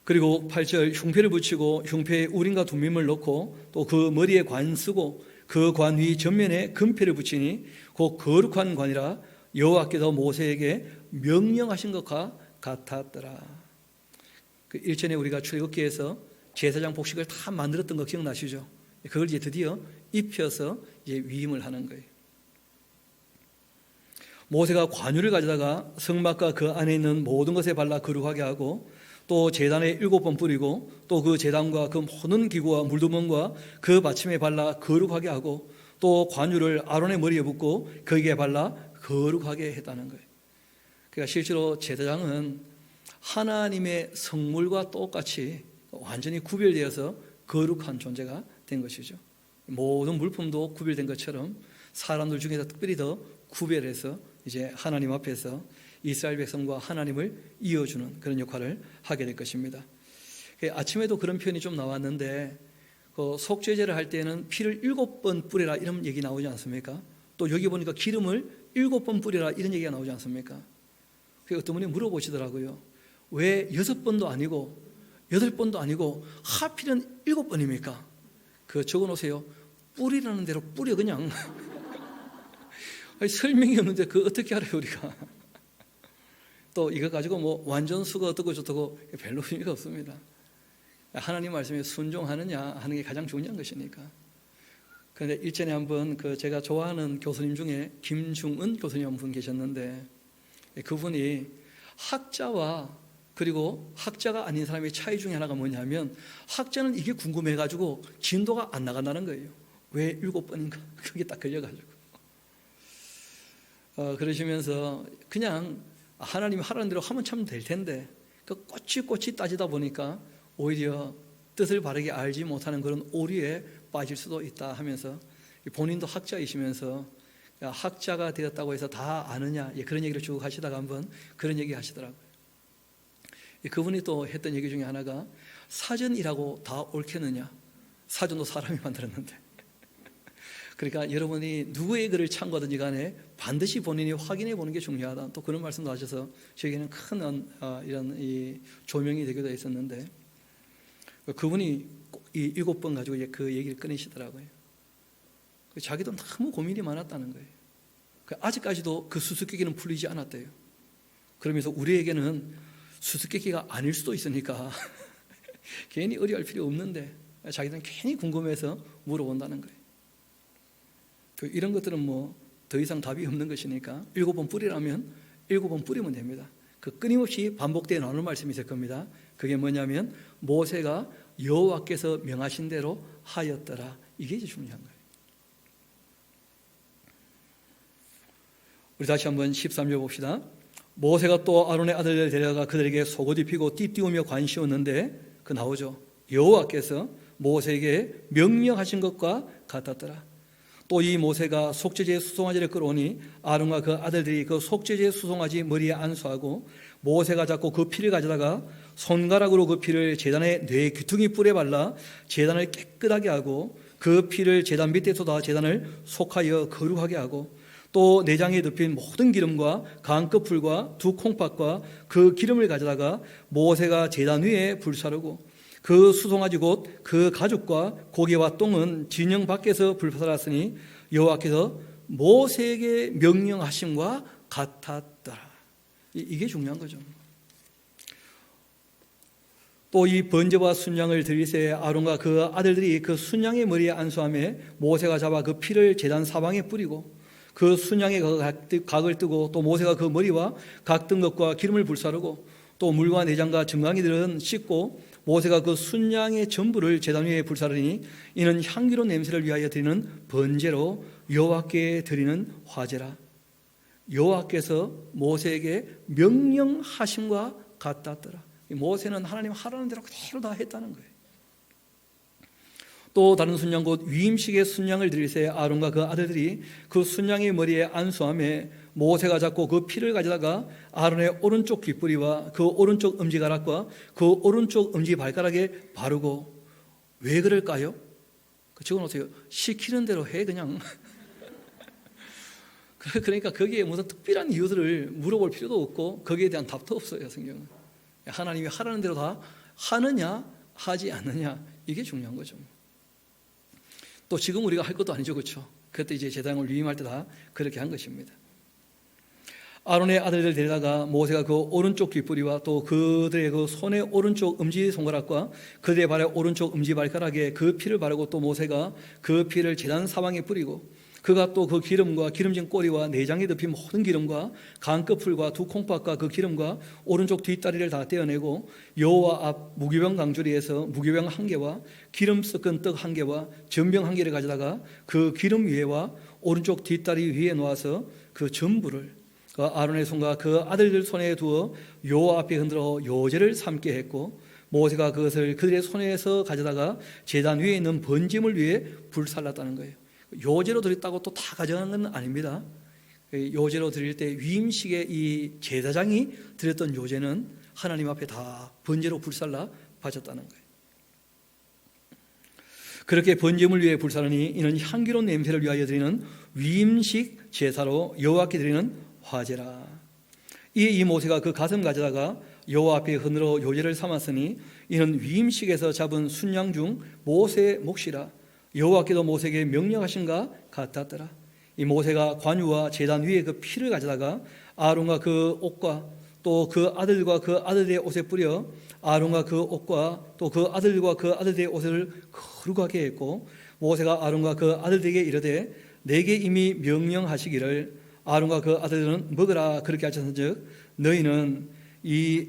그리고 8절 흉패를 붙이고 흉패에 우림과 둠밈을 넣고 또 그 머리에 관 쓰고 그 관 위 전면에 금패를 붙이니 그 거룩한 관이라 여호와께서 모세에게 명령하신 것과 같았더라. 그 일전에 우리가 출애굽기에서 제사장 복식을 다 만들었던 거 기억나시죠? 그걸 이제 드디어 입혀서 이제 위임을 하는 거예요. 모세가 관유를 가져다가 성막과 그 안에 있는 모든 것에 발라 거룩하게 하고 또 제단에 7번 뿌리고 또 그 제단과 그 모든 기구와 물두멍과 그 받침에 발라 거룩하게 하고 또 관유를 아론의 머리에 붓고 거기에 발라 거룩하게 했다는 거예요. 그러니까 실제로 제사장은 하나님의 성물과 똑같이 완전히 구별되어서 거룩한 존재가 된 것이죠. 모든 물품도 구별된 것처럼 사람들 중에서 특별히 더 구별해서 이제 하나님 앞에서 이스라엘 백성과 하나님을 이어주는 그런 역할을 하게 될 것입니다. 아침에도 그런 표현이 좀 나왔는데 그 속죄제를 할 때는 피를 7번 뿌리라 이런 얘기 나오지 않습니까? 또 여기 보니까 기름을 7번 뿌리라 이런 얘기가 나오지 않습니까? 어떤 분이 물어보시더라고요. 왜 6번도 아니고 8번도 아니고 하필은 7번입니까? 그거 적어놓으세요. 뿌리라는 대로 뿌려 그냥. 설명이 없는데 그거 어떻게 알아요 우리가? 또 이거 가지고 뭐 완전수가 어떻고 저떻고 별로 의미가 없습니다. 하나님 말씀에 순종하느냐 하는 게 가장 중요한 것이니까. 그런데 일전에 한번 그 제가 좋아하는 교수님 중에 김중은 교수님 한 분 계셨는데 그분이 학자와 그리고 학자가 아닌 사람의 차이 중에 하나가 뭐냐면 학자는 이게 궁금해가지고 진도가 안 나간다는 거예요. 왜 7번인가? 그게 딱 걸려가지고. 그러시면서 그냥 하나님이 하라는 대로 하면 참 될 텐데 그 꼬치꼬치 따지다 보니까 오히려 뜻을 바르게 알지 못하는 그런 오류에 빠질 수도 있다 하면서 본인도 학자이시면서 학자가 되었다고 해서 다 아느냐 그런 얘기를 쭉 하시다가 한번 그런 얘기 하시더라고요. 그분이 또 했던 얘기 중에 하나가 사전이라고 다 옳겠느냐, 사전도 사람이 만들었는데 그러니까 여러분이 누구의 글을 참고하든지 간에 반드시 본인이 확인해 보는 게 중요하다. 또 그런 말씀도 하셔서 저에게는 큰 이런 이 조명이 되기도 했었는데 그분이 이 7번 가지고 그 얘기를 꺼내시더라고요. 자기도 너무 고민이 많았다는 거예요. 아직까지도 그 수수께끼는 풀리지 않았대요. 그러면서 우리에게는 수수께끼가 아닐 수도 있으니까 괜히 의뢰할 필요 없는데 자기들은 괜히 궁금해서 물어본다는 거예요. 이런 것들은 뭐 더 이상 답이 없는 것이니까 7번 뿌리라면 7번 뿌리면 됩니다. 그 끊임없이 반복되어 나오는 말씀이 있을 겁니다. 그게 뭐냐면 모세가 여호와께서 명하신 대로 하였더라. 이게 이제 중요한 거예요. 우리 다시 한번 13절 봅시다. 모세가 또 아론의 아들들을 데려가 그들에게 속옷 입히고 띠띠우며 관 씌웠는데 그 나오죠. 여호와께서 모세에게 명령하신 것과 같았더라. 또 이 모세가 속죄제의 수송아지를 끌어오니 아론과 그 아들들이 그 속죄제의 수송아지 머리에 안수하고 모세가 잡고 그 피를 가져다가 손가락으로 그 피를 제단의 뇌 귀퉁이 뿔에 발라 제단을 깨끗하게 하고 그 피를 제단 밑에 쏟아 제단을 속하여 거룩하게 하고 또 내장에 덮인 모든 기름과 강꺼풀과 두 콩팥과 그 기름을 가져다가 모세가 제단 위에 불사르고 그 수송아지 곧 그 가죽과 고기와 똥은 진영 밖에서 불살았으니 여호와께서 모세에게 명령하심과 같았더라. 이게 중요한 거죠. 또 이 번제와 순양을 드리세 아론과 그 아들들이 그 순양의 머리에 안수하며 모세가 잡아 그 피를 제단 사방에 뿌리고 그 순양의 각을 뜨고 또 모세가 그 머리와 각 뜬 것과 기름을 불사르고 또 물과 내장과 정강이들은 씻고 모세가 그 순양의 전부를 제단 위에 불사르니 이는 향기로운 냄새를 위하여 드리는 번제로 여호와께 드리는 화제라. 여호와께서 모세에게 명령하심과 같았더라. 모세는 하나님 하라는 대로 그대로 다 했다는 거예요. 또 다른 순양 곧 위임식의 순양을 드리세 아론과 그 아들들이 그 순양의 머리에 안수하며 모세가 잡고 그 피를 가져다가 아론의 오른쪽 귓뿌리와 그 오른쪽 엄지가락과 그 오른쪽 엄지발가락에 바르고 왜 그럴까요? 적어놓으세요. 시키는 대로 해 그냥. 그러니까 거기에 무슨 특별한 이유들을 물어볼 필요도 없고 거기에 대한 답도 없어요. 성경은 하나님이 하라는 대로 다 하느냐 하지 않느냐, 이게 중요한 거죠. 또 지금 우리가 할 것도 아니죠, 그렇죠? 그때 이제 제사장을 위임할 때 다 그렇게 한 것입니다. 아론의 아들들 데려다가 모세가 그 오른쪽 뒷부리와 또 그들의 그 손의 오른쪽 엄지손가락과 그들의 발의 오른쪽 엄지발가락에 그 피를 바르고, 또 모세가 그 피를 제단 사방에 뿌리고, 그가 또 그 기름과 기름진 꼬리와 내장에 덮인 모든 기름과 간꺼풀과 두 콩팥과 그 기름과 오른쪽 뒷다리를 다 떼어내고, 여호와 앞 무교병 강주리에서 무교병 한 개와 기름 섞은 떡 한 개와 전병 한 개를 가져다가 그 기름 위에와 오른쪽 뒷다리 위에 놓아서 그 전부를 그 아론의 손과 그 아들들 손에 두어 여호와 앞에 흔들어 요제를 삼게 했고, 모세가 그것을 그들의 손에서 가져다가 제단 위에 있는 번제물 위에 불살랐다는 거예요. 요제로 드렸다고 또 다 가져가는 건 아닙니다. 요제로 드릴 때 위임식에 이 제사장이 드렸던 요제는 하나님 앞에 다 번제로 불살라 바쳤다는 거예요. 그렇게 번제물 위에 불사르니 이는 향기로운 냄새를 위하여 드리는 위임식 제사로 여호와께 드리는 화제라. 이 모세가 그 가슴 가져다가 여호와 앞에 흔들어 요제를 삼았으니 이는 위임식에서 잡은 순양 중 모세의 몫이라. 여호와께도 모세에게 명령하신가 같았더라. 이 모세가 관유와 제단 위에 그 피를 가져다가 아론과 그 옷과 또 그 아들과 그 아들의 옷에 뿌려 아론과 그 옷과 또 그 아들과 그 아들의 옷을 거룩하게 했고, 모세가 아론과 그 아들에게 이르되 내게 이미 명령하시기를 아론과 그 아들들은 먹으라 그렇게 하셨은즉 너희는 이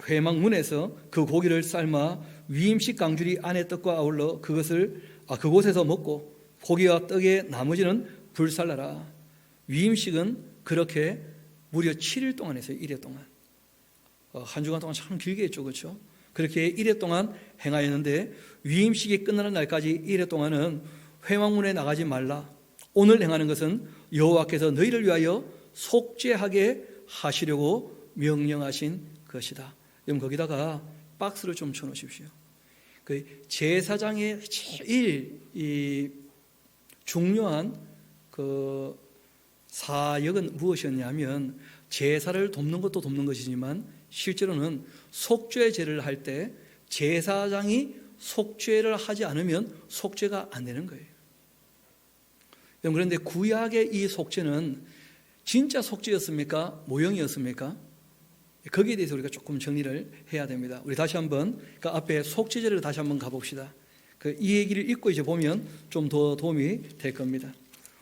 회막문에서 그 고기를 삶아 위임식 강주리 안에 떡과 아울러 그곳에서 먹고 고기와 떡의 나머지는 불살라라. 위임식은 그렇게 무려 7일 동안 했어요. 1회 동안. 한 주간 동안 참 길게 했죠, 그렇죠? 그렇게 1회 동안 행하였는데, 위임식이 끝나는 날까지 1회 동안은 회막문에 나가지 말라. 오늘 행하는 것은 여호와께서 너희를 위하여 속죄하게 하시려고 명령하신 것이다. 여러분, 거기다가 박스를 좀 쳐놓으십시오. 그 제사장의 제일 중요한 그 사역은 무엇이었냐면, 제사를 돕는 것도 돕는 것이지만 실제로는 속죄제를 할 때 제사장이 속죄를 하지 않으면 속죄가 안 되는 거예요. 그런데 구약의 이 속죄는 진짜 속죄였습니까? 모형이었습니까? 거기에 대해서 우리가 조금 정리를 해야 됩니다. 우리 다시 한번 그 앞에 속죄제를 다시 한번 가봅시다. 이 얘기를 읽고 이제 보면 좀 더 도움이 될 겁니다.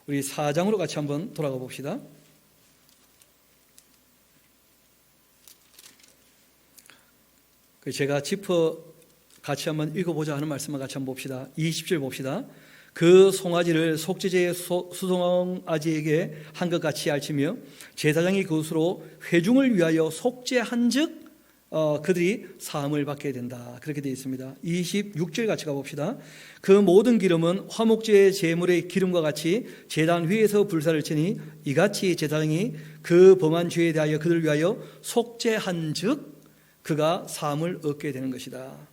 우리 4장으로 같이 한번 돌아가 봅시다. 제가 짚어 같이 한번 읽어보자 하는 말씀을 같이 한번 봅시다. 20절 봅시다. 그 송아지를 속죄제의 수송아지에게 한 것 같이 알치며 제사장이 그것으로 회중을 위하여 속죄한즉 그들이 사함을 받게 된다. 그렇게 되어 있습니다. 26절 같이 가봅시다. 그 모든 기름은 화목제의 제물의 기름과 같이 제단 위에서 불사를 치니 이같이 제사장이 그 범한 죄에 대하여 그들을 위하여 속죄한즉 그가 사함을 얻게 되는 것이다.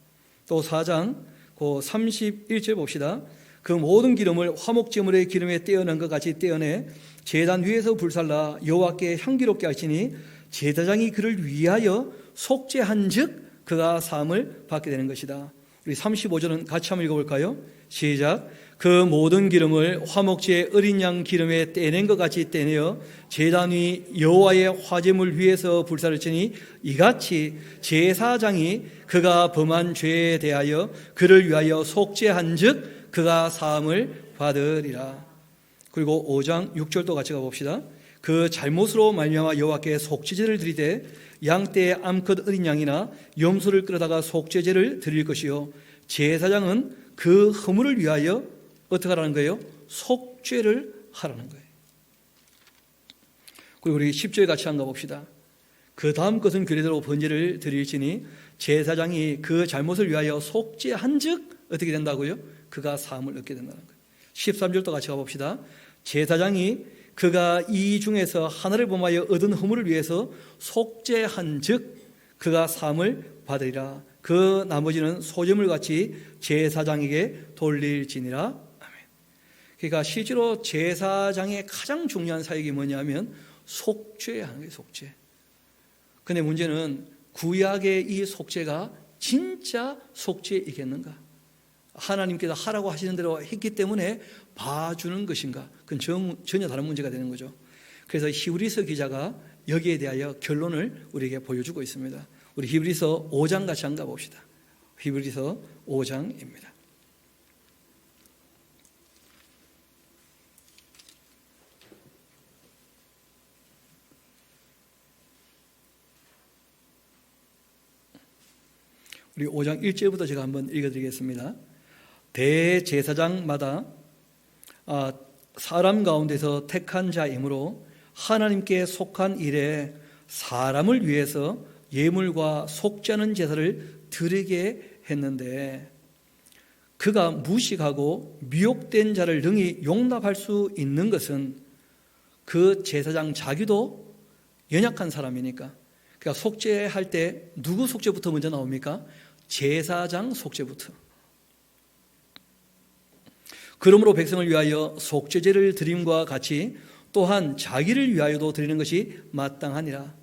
또 4장 31절 봅시다. 그 모든 기름을 화목제물의 기름에 떼어낸 것 같이 떼어내 제단 위에서 불살라 여호와께 향기롭게 하시니 제사장이 그를 위하여 속죄한즉 그가 사함을 받게 되는 것이다. 우리 35절은 같이 한번 읽어볼까요? 시작. 그 모든 기름을 화목제의 어린 양 기름에 떼낸 것 같이 떼내어 제단 위 여호와의 화제물 위에서 불사를 치니 이같이 제사장이 그가 범한 죄에 대하여 그를 위하여 속죄한즉 그가 사함을 받으리라. 그리고 5장 6절도 같이 가봅시다. 그 잘못으로 말미암아 여호와께 속죄제를 드리되 양떼의 암컷 어린 양이나 염소를 끌어다가 속죄제를 드릴 것이요 제사장은 그 허물을 위하여 어떻게 하라는 거예요? 속죄를 하라는 거예요. 그리고 우리 10절 같이 한번 가봅시다. 그 다음 것은 그대로 번제를 드릴지니 제사장이 그 잘못을 위하여 속죄한즉 어떻게 된다고요? 그가 사함을 얻게 된다는 거예요. 13절도 같이 가봅시다. 제사장이 그가 이 중에서 하나를 범하여 얻은 허물을 위해서 속죄한즉 그가 사함을 받으리라. 그 나머지는 소재물같이 제사장에게 돌릴지니라. 아멘. 그러니까 실제로 제사장의 가장 중요한 사역이 뭐냐면 속죄하는 게 속죄. 근데 문제는 구약의 이 속죄가 진짜 속죄이겠는가? 하나님께서 하라고 하시는 대로 했기 때문에 봐주는 것인가? 그건 전혀 다른 문제가 되는 거죠. 그래서 히브리서 기자가 여기에 대하여 결론을 우리에게 보여주고 있습니다. 우리 히브리서 5장 같이 한가 봅시다. 히브리서 5장입니다. 우리 5장 1절부터 제가 한번 읽어드리겠습니다. 대제사장마다 사람 가운데서 택한 자이므로 하나님께 속한 일에 사람을 위해서 예물과 속죄하는 제사를 드리게 했는데 그가 무식하고 미혹된 자를 능히 용납할 수 있는 것은 그 제사장 자기도 연약한 사람이니까. 그러니까 속죄할 때 누구 속죄부터 먼저 나옵니까? 제사장 속죄부터. 그러므로 백성을 위하여 속죄제를 드림과 같이 또한 자기를 위하여도 드리는 것이 마땅하니라.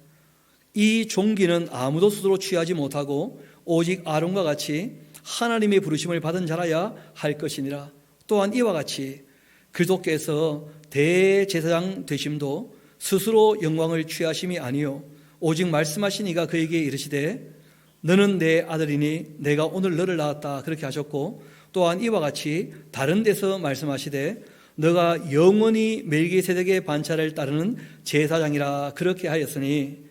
이 종기는 아무도 스스로 취하지 못하고 오직 아론과 같이 하나님의 부르심을 받은 자라야 할 것이니라. 또한 이와 같이 그리스도께서 대제사장 되심도 스스로 영광을 취하심이 아니요 오직 말씀하신 이가 그에게 이르시되 너는 내 아들이니 내가 오늘 너를 낳았다 그렇게 하셨고 또한 이와 같이 다른 데서 말씀하시되 너가 영원히 멜기세덱의 반차를 따르는 제사장이라 그렇게 하였으니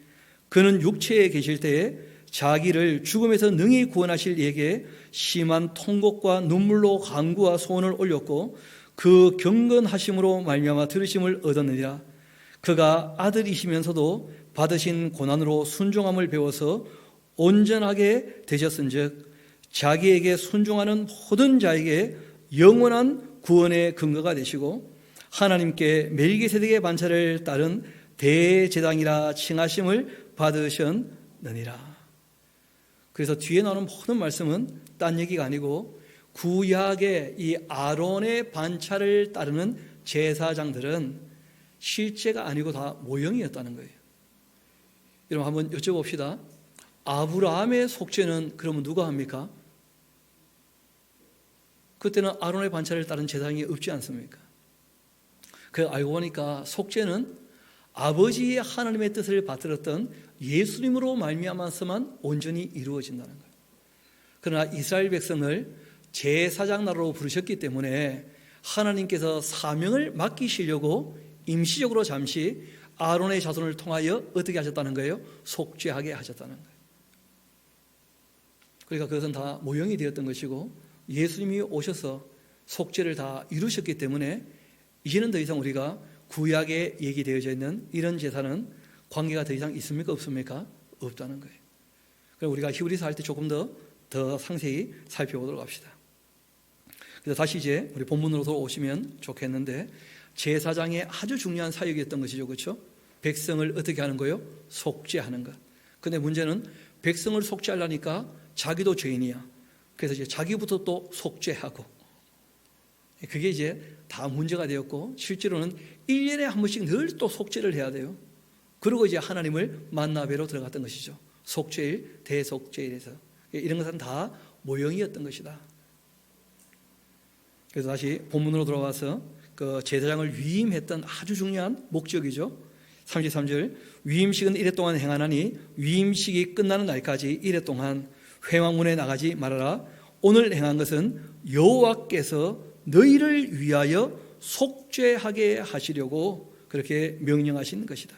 그는 육체에 계실 때에 자기를 죽음에서 능히 구원하실 이에게 심한 통곡과 눈물로 간구와 소원을 올렸고 그 경건하심으로 말미암아 들으심을 얻었느니라. 그가 아들이시면서도 받으신 고난으로 순종함을 배워서 온전하게 되셨은즉 자기에게 순종하는 모든 자에게 영원한 구원의 근거가 되시고 하나님께 멜기세덱의 반차를 따른 대제사장이라 칭하심을 받으셨느니라. 그래서 뒤에 나오는 모든 말씀은 딴 얘기가 아니고 구약의 이 아론의 반차를 따르는 제사장들은 실제가 아니고 다 모형이었다는 거예요. 여러분 한번 여쭤봅시다. 아브라함의 속죄는 그러면 누가 합니까? 그때는 아론의 반차를 따른 제사장이 없지 않습니까? 그 알고 보니까 속죄는 아버지의 하나님의 뜻을 받들었던 예수님으로 말미암아서만 온전히 이루어진다는 거예요. 그러나 이스라엘 백성을 제사장 나라로 부르셨기 때문에 하나님께서 사명을 맡기시려고 임시적으로 잠시 아론의 자손을 통하여 어떻게 하셨다는 거예요? 속죄하게 하셨다는 거예요. 그러니까 그것은 다 모형이 되었던 것이고 예수님이 오셔서 속죄를 다 이루셨기 때문에 이제는 더 이상 우리가 구약에 얘기되어져 있는 이런 제사는 관계가 더 이상 있습니까? 없습니까? 없다는 거예요. 그럼 우리가 히브리서 할 때 조금 더 상세히 살펴보도록 합시다. 그래서 다시 이제 우리 본문으로 돌아오시면 좋겠는데 제사장의 아주 중요한 사역이었던 것이죠. 그렇죠? 백성을 어떻게 하는 거예요? 속죄하는 것. 근데 문제는 백성을 속죄하려니까 자기도 죄인이야. 그래서 이제 자기부터 또 속죄하고 그게 이제 다 문제가 되었고 실제로는 1년에 한 번씩 늘 또 속죄를 해야 돼요. 그리고 이제 하나님을 만나 뵈러 들어갔던 것이죠. 속죄일, 대속죄일에서. 이런 것은 다 모형이었던 것이다. 그래서 다시 본문으로 돌아와서 그 제사장을 위임했던 아주 중요한 목적이죠. 33절 위임식은 이래 동안 행하나니 위임식이 끝나는 날까지 이래 동안 회막문에 나가지 말아라. 오늘 행한 것은 여호와께서 너희를 위하여 속죄하게 하시려고 그렇게 명령하신 것이다.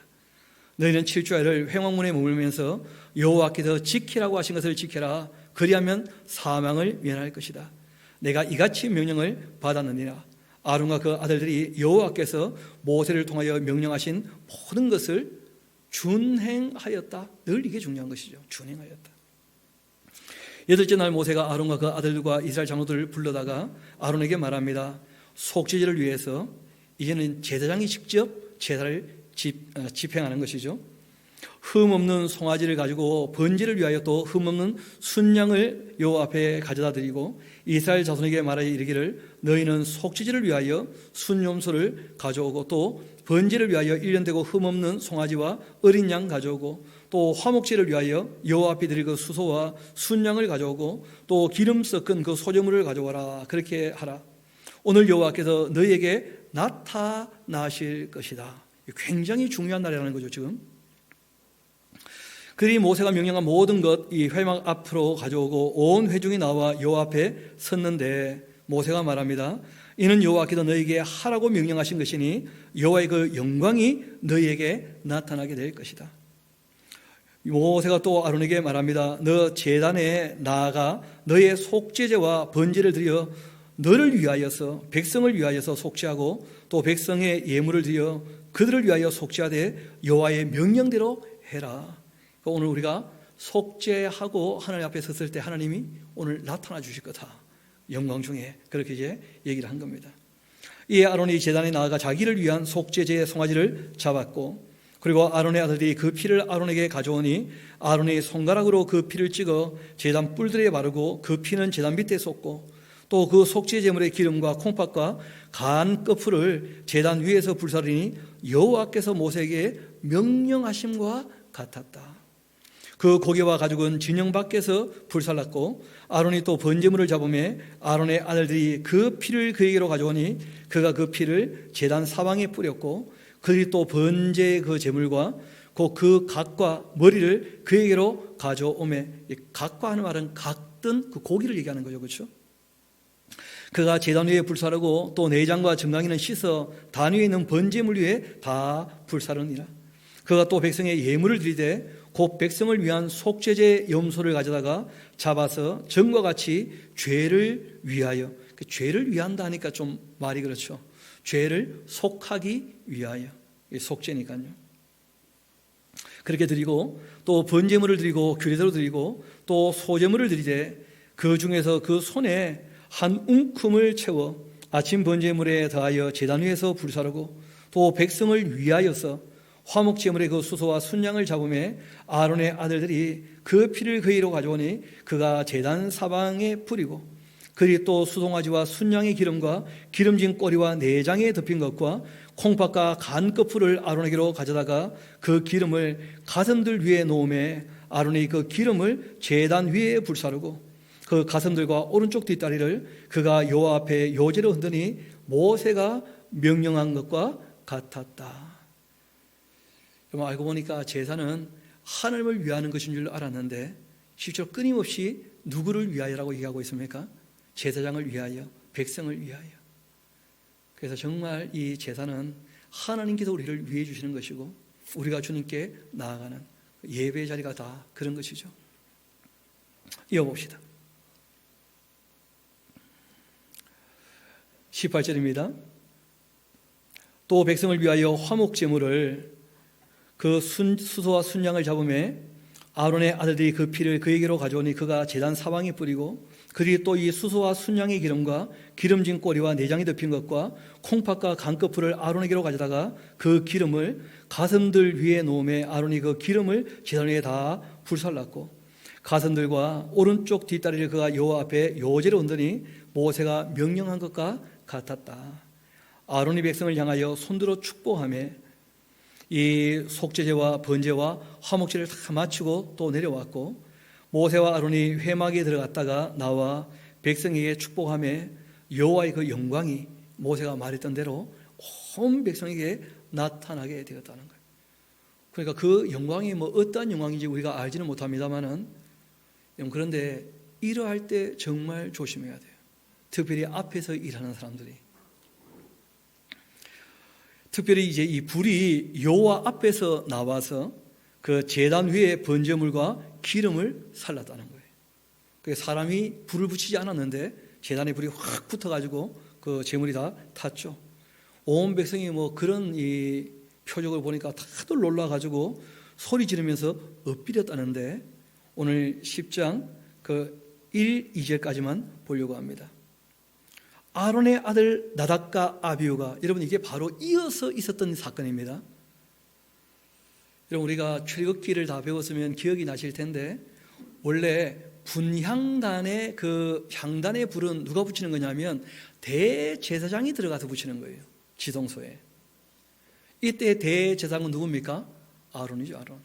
너희는 7주일을 회막문에 머물면서 여호와께서 지키라고 하신 것을 지켜라. 그리하면 사망을 면할 것이다. 내가 이같이 명령을 받았느니라. 아론과 그 아들들이 여호와께서 모세를 통하여 명령하신 모든 것을 준행하였다. 늘 이게 중요한 것이죠. 준행하였다. 8째 날 모세가 아론과 그 아들들과 이스라엘 장로들을 불러다가 아론에게 말합니다. 속죄제를 위해서 이제는 제사장이 직접 제사를 집행하는 것이죠. 흠없는 송아지를 가지고 번제를 위하여 또 흠없는 순양을 여호와 앞에 가져다 드리고 이스라엘 자손에게 말하여 이르기를 너희는 속죄제를 위하여 순염소를 가져오고 또 번제를 위하여 1년 되고 흠없는 송아지와 어린 양 가져오고 또 화목제를 위하여 여호와 앞에 드릴 그 수소와 순양을 가져오고 또 기름 섞은 그 소제물을 가져와라. 그렇게 하라. 오늘 여호와께서 너희에게 나타나실 것이다. 굉장히 중요한 날이라는 거죠. 지금 그리 모세가 명령한 모든 것 이 회막 앞으로 가져오고 온 회중이 나와 여호와 앞에 섰는데 모세가 말합니다. 이는 여호와께서 너희에게 하라고 명령하신 것이니 여호와의 그 영광이 너희에게 나타나게 될 것이다. 모세가 또 아론에게 말합니다. 너 제단에 나아가 너의 속죄제와 번제를 드려 너를 위하여서 백성을 위하여서 속죄하고 또 백성의 예물을 드려 그들을 위하여 속죄하되 여호와의 명령대로 해라. 오늘 우리가 속죄하고 하나님 앞에 섰을 때 하나님이 오늘 나타나 주실 거다. 영광 중에 그렇게 이제 얘기를 한 겁니다. 이에 아론이 제단에 나아가 자기를 위한 속죄제의 송아지를 잡았고 그리고 아론의 아들이 그 피를 아론에게 가져오니 아론이 손가락으로 그 피를 찍어 제단 뿔들에 바르고 그 피는 제단 밑에 쏟고 또 그 속죄제물의 기름과 콩팥과 간 거풀을 제단 위에서 불사르니 여호와께서 모세에게 명령하심과 같았다. 그 고기와 가죽은 진영 밖에서 불살랐고 아론이 또 번제물을 잡으매 아론의 아들들이 그 피를 그에게로 가져오니 그가 그 피를 제단 사방에 뿌렸고 그들이 또 번제의 그 제물과 그 각과 머리를 그에게로 가져오매 각과 하는 말은 각든 그 고기를 얘기하는 거죠. 그렇죠? 그가 제단 위에 불사르고 또 내장과 정강이는 씻어 단 위에 있는 번제물 위에 다 불사르니라. 그가 또 백성의 예물을 드리되 곧 백성을 위한 속죄제 염소를 가져다가 잡아서 전과 같이 죄를 위하여 죄를 위한다 하니까 좀 말이 그렇죠. 죄를 속하기 위하여 속죄니까요. 그렇게 드리고 또 번제물을 드리고 규례대로 드리고 또 소제물을 드리되 그 중에서 그 손에 한 웅큼을 채워 아침 번제물에 더하여 제단 위에서 불사르고 또 백성을 위하여서 화목제물의 그 수소와 순양을 잡음에 아론의 아들들이 그 피를 그이로 가져오니 그가 제단 사방에 뿌리고 그리 또 수송아지와 순양의 기름과 기름진 꼬리와 내장에 덮인 것과 콩팥과 간 거풀을 아론에게로 가져다가 그 기름을 가슴들 위에 놓음에 아론이 그 기름을 제단 위에 불사르고 그 가슴들과 오른쪽 뒷다리를 그가 여호와 앞에 요제로 흔드니 모세가 명령한 것과 같았다. 알고 보니까 제사는 하나님을 위하는 것인 줄 알았는데 실제로 끊임없이 누구를 위하여라고 얘기하고 있습니까? 제사장을 위하여, 백성을 위하여. 그래서 정말 이 제사는 하나님께서 우리를 위해 주시는 것이고 우리가 주님께 나아가는 예배의 자리가 다 그런 것이죠. 이어봅시다. 18절입니다. 또 백성을 위하여 화목제물을 그 수소와 순양을 잡음에 아론의 아들들이 그 피를 그에게로 가져오니 그가 제단 사방에 뿌리고 그들이 또 이 수소와 순양의 기름과 기름진 꼬리와 내장이 덮인 것과 콩팥과 간거풀을 아론에게로 가져다가 그 기름을 가슴들 위에 놓음에 아론이 그 기름을 제단 위에 다 불살랐고 가슴들과 오른쪽 뒷다리를 그가 여호와 앞에 요제로 흔드니 모세가 명령한 것과 같았다. 아론이 백성을 향하여 손들어 축복하며 이 속죄제와 번제와 화목제를 다 마치고 또 내려왔고 모세와 아론이 회막에 들어갔다가 나와 백성에게 축복하며 여호와의 그 영광이 모세가 말했던 대로 온 백성에게 나타나게 되었다는 거예요. 그러니까 그 영광이 뭐 어떠한 영광인지 우리가 알지는 못합니다만은 그런데 이러할 때 정말 조심해야 돼요. 특별히 앞에서 일하는 사람들이. 특별히 이제 이 불이 여호와 앞에서 나와서 그 제단 위에 번제물과 기름을 살랐다는 거예요. 그래서 사람이 불을 붙이지 않았는데 제단에 불이 확 붙어가지고 그 제물이 다 탔죠. 온 백성이 뭐 그런 이 표적을 보니까 다들 놀라가지고 소리 지르면서 엎드렸다는데 오늘 10장 그 1, 2절까지만 보려고 합니다. 아론의 아들 나답과 아비후가 여러분 이게 바로 이어서 있었던 사건입니다. 여러분, 우리가 출애굽기를 다 배웠으면 기억이 나실 텐데, 원래 분향단의 그 향단의 불은 누가 붙이는 거냐면 대제사장이 들어가서 붙이는 거예요. 지성소에. 이때 대제사장은 누굽니까? 아론이죠, 아론.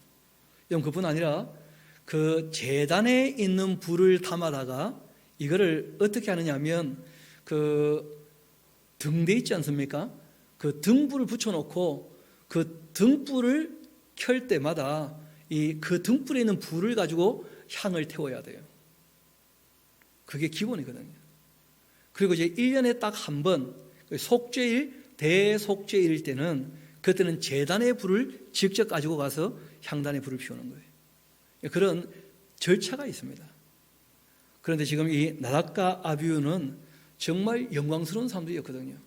여러분, 그뿐 아니라 그 제단에 있는 불을 담아다가 이거를 어떻게 하느냐 하면 그 등대 있지 않습니까? 그 등불을 붙여놓고 그 등불을 켤 때마다 그 등불에 있는 불을 가지고 향을 태워야 돼요. 그게 기본이거든요. 그리고 이제 1년에 딱 한 번 속죄일, 대속죄일 때는 그때는 제단의 불을 직접 가지고 가서 향단의 불을 피우는 거예요. 그런 절차가 있습니다. 그런데 지금 이 나답과 아비후는 정말 영광스러운 사람들이었거든요.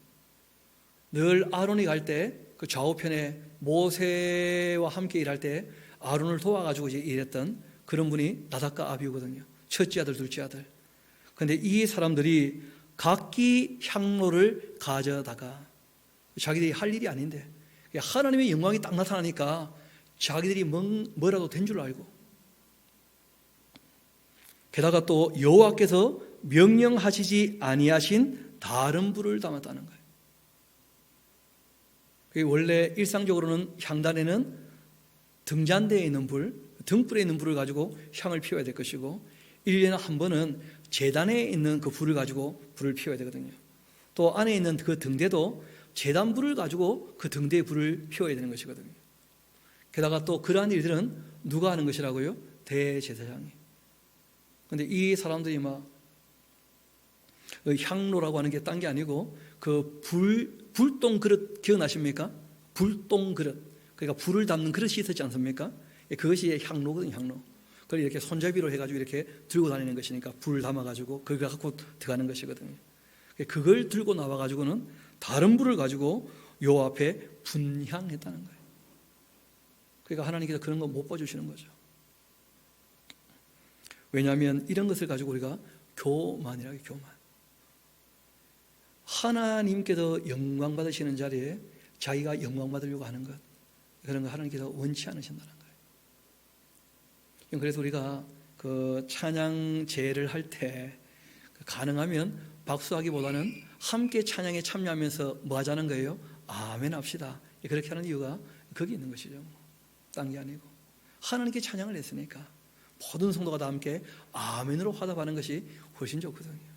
늘 아론이 갈 때 그 좌우편에 모세와 함께 일할 때 아론을 도와가지고 이제 일했던 그런 분이 나답과 아비후거든요. 첫째 아들, 둘째 아들. 그런데 이 사람들이 각기 향로를 가져다가 자기들이 할 일이 아닌데 하나님의 영광이 딱 나타나니까 자기들이 뭐라도 된 줄 알고, 게다가 또 여호와께서 명령하시지 아니하신 다른 불을 담았다는 거예요. 원래 일상적으로는 향단에는 등잔대에 있는 불, 등불에 있는 불을 가지고 향을 피워야 될 것이고 1년에 한 번은 제단에 있는 그 불을 가지고 불을 피워야 되거든요. 또 안에 있는 그 등대도 제단 불을 가지고 그 등대의 불을 피워야 되는 것이거든요. 게다가 또 그러한 일들은 누가 하는 것이라고요? 대제사장이. 그런데 이 사람들이 막 향로라고 하는 게 딴 게 아니고 그 불똥 그릇 기억나십니까? 불똥 그릇. 그러니까 불을 담는 그릇이 있었지 않습니까? 그것이 향로거든요, 향로. 그걸 이렇게 손잡이로 해가지고 이렇게 들고 다니는 것이니까 불 담아가지고 그걸 갖고 들어가는 것이거든요. 그걸 들고 나와가지고는 다른 불을 가지고 여호와 앞에 분향했다는 거예요. 그러니까 하나님께서 그런 거 못 봐주시는 거죠. 왜냐하면 이런 것을 가지고 우리가 교만이라고 해요, 교만. 하나님께서 영광 받으시는 자리에 자기가 영광 받으려고 하는 것, 그런 거 하나님께서 원치 않으신다는 거예요. 그래서 우리가 그 찬양 제를 할 때 가능하면 박수하기보다는 함께 찬양에 참여하면서 뭐 하자는 거예요? 아멘 합시다. 그렇게 하는 이유가 거기 있는 것이죠. 딴 게 아니고 하나님께 찬양을 했으니까 모든 성도가 다 함께 아멘으로 화답하는 것이 훨씬 좋거든요.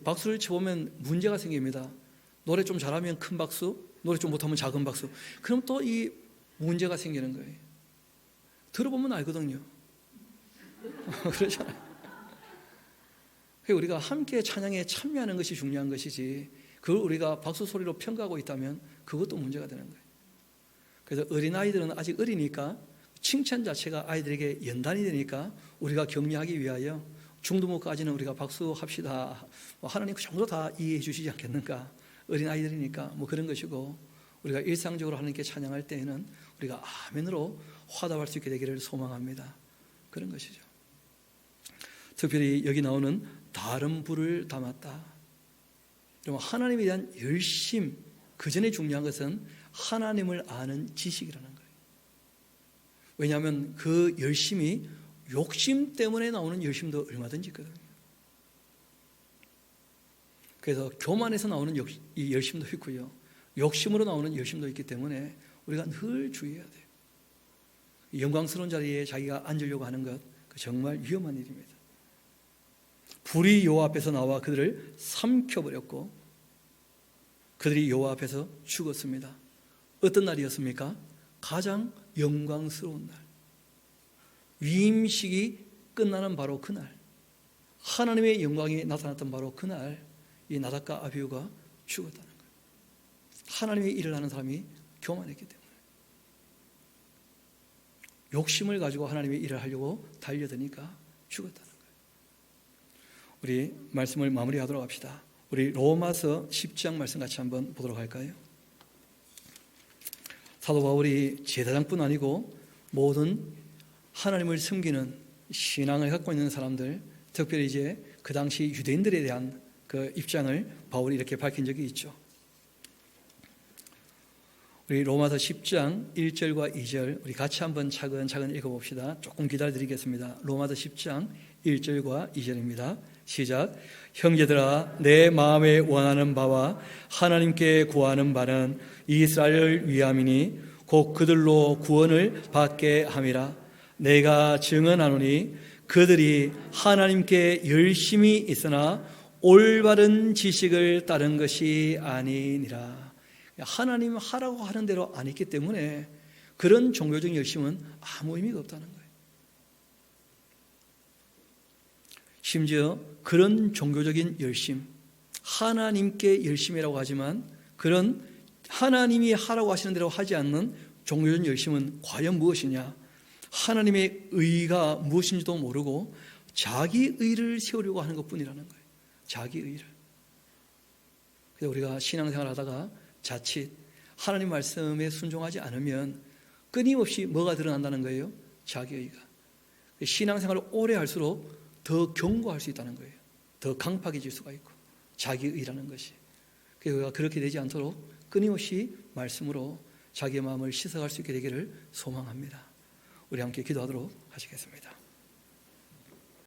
박수를 쳐보면 문제가 생깁니다. 노래 좀 잘하면 큰 박수, 노래 좀 못하면 작은 박수. 그럼 또 이 문제가 생기는 거예요. 들어보면 알거든요. 그렇잖아요. 우리가 함께 찬양에 참여하는 것이 중요한 것이지, 그걸 우리가 박수 소리로 평가하고 있다면 그것도 문제가 되는 거예요. 그래서 어린아이들은 아직 어리니까 칭찬 자체가 아이들에게 연단이 되니까 우리가 격려하기 위하여 중두목까지는 우리가 박수합시다. 하나님 그 정도 다 이해해 주시지 않겠는가. 어린아이들이니까 뭐 그런 것이고, 우리가 일상적으로 하나님께 찬양할 때에는 우리가 아멘으로 화답할 수 있게 되기를 소망합니다. 그런 것이죠. 특별히 여기 나오는 다른 불을 담았다. 여러분, 하나님에 대한 열심, 그 전에 중요한 것은 하나님을 아는 지식이라는 거예요. 왜냐하면 그 열심이 욕심 때문에 나오는 열심도 얼마든지 있거든요. 그래서 교만에서 나오는 이 열심도 있고요, 욕심으로 나오는 열심도 있기 때문에 우리가 늘 주의해야 돼요. 영광스러운 자리에 자기가 앉으려고 하는 것, 정말 위험한 일입니다. 불이 여호와 앞에서 나와 그들을 삼켜버렸고 그들이 여호와 앞에서 죽었습니다. 어떤 날이었습니까? 가장 영광스러운 날, 위임식이 끝나는 바로 그날, 하나님의 영광이 나타났던 바로 그날, 이 나답과 아비후가 죽었다는 거예요. 하나님의 일을 하는 사람이 교만했기 때문에, 욕심을 가지고 하나님의 일을 하려고 달려드니까 죽었다는 거예요. 우리 말씀을 마무리하도록 합시다. 우리 로마서 10장 말씀 같이 한번 보도록 할까요? 사도 바울이 제사장뿐 아니고 모든 하나님을 섬기는 신앙을 갖고 있는 사람들, 특별히 이제 그 당시 유대인들에 대한 그 입장을 바울이 이렇게 밝힌 적이 있죠. 우리 로마서 10장 1절과 2절 우리 같이 한번 차근차근 읽어봅시다. 조금 기다려드리겠습니다. 로마서 10장 1절과 2절입니다. 시작. 형제들아, 내 마음에 원하는 바와 하나님께 구하는 바는 이스라엘을 위함이니 곧 그들로 구원을 받게 함이라. 내가 증언하노니 그들이 하나님께 열심히 있으나 올바른 지식을 따른 것이 아니니라. 하나님 하라고 하는 대로 안 했기 때문에 그런 종교적인 열심은 아무 의미가 없다는 거예요. 심지어 그런 종교적인 열심, 하나님께 열심이라고 하지만 그런 하나님이 하라고 하시는 대로 하지 않는 종교적인 열심은 과연 무엇이냐? 하나님의 의가 무엇인지도 모르고 자기 의를 세우려고 하는 것뿐이라는 거예요. 자기 의를. 그래서 우리가 신앙생활 하다가 자칫 하나님 말씀에 순종하지 않으면 끊임없이 뭐가 드러난다는 거예요? 자기의가. 신앙생활을 오래 할수록 더 견고할 수 있다는 거예요. 더 강팍해질 수가 있고 자기의라는 것이. 그래서 우리가 그렇게 되지 않도록 끊임없이 말씀으로 자기의 마음을 씻어갈 수 있게 되기를 소망합니다. 우리 함께 기도하도록 하시겠습니다.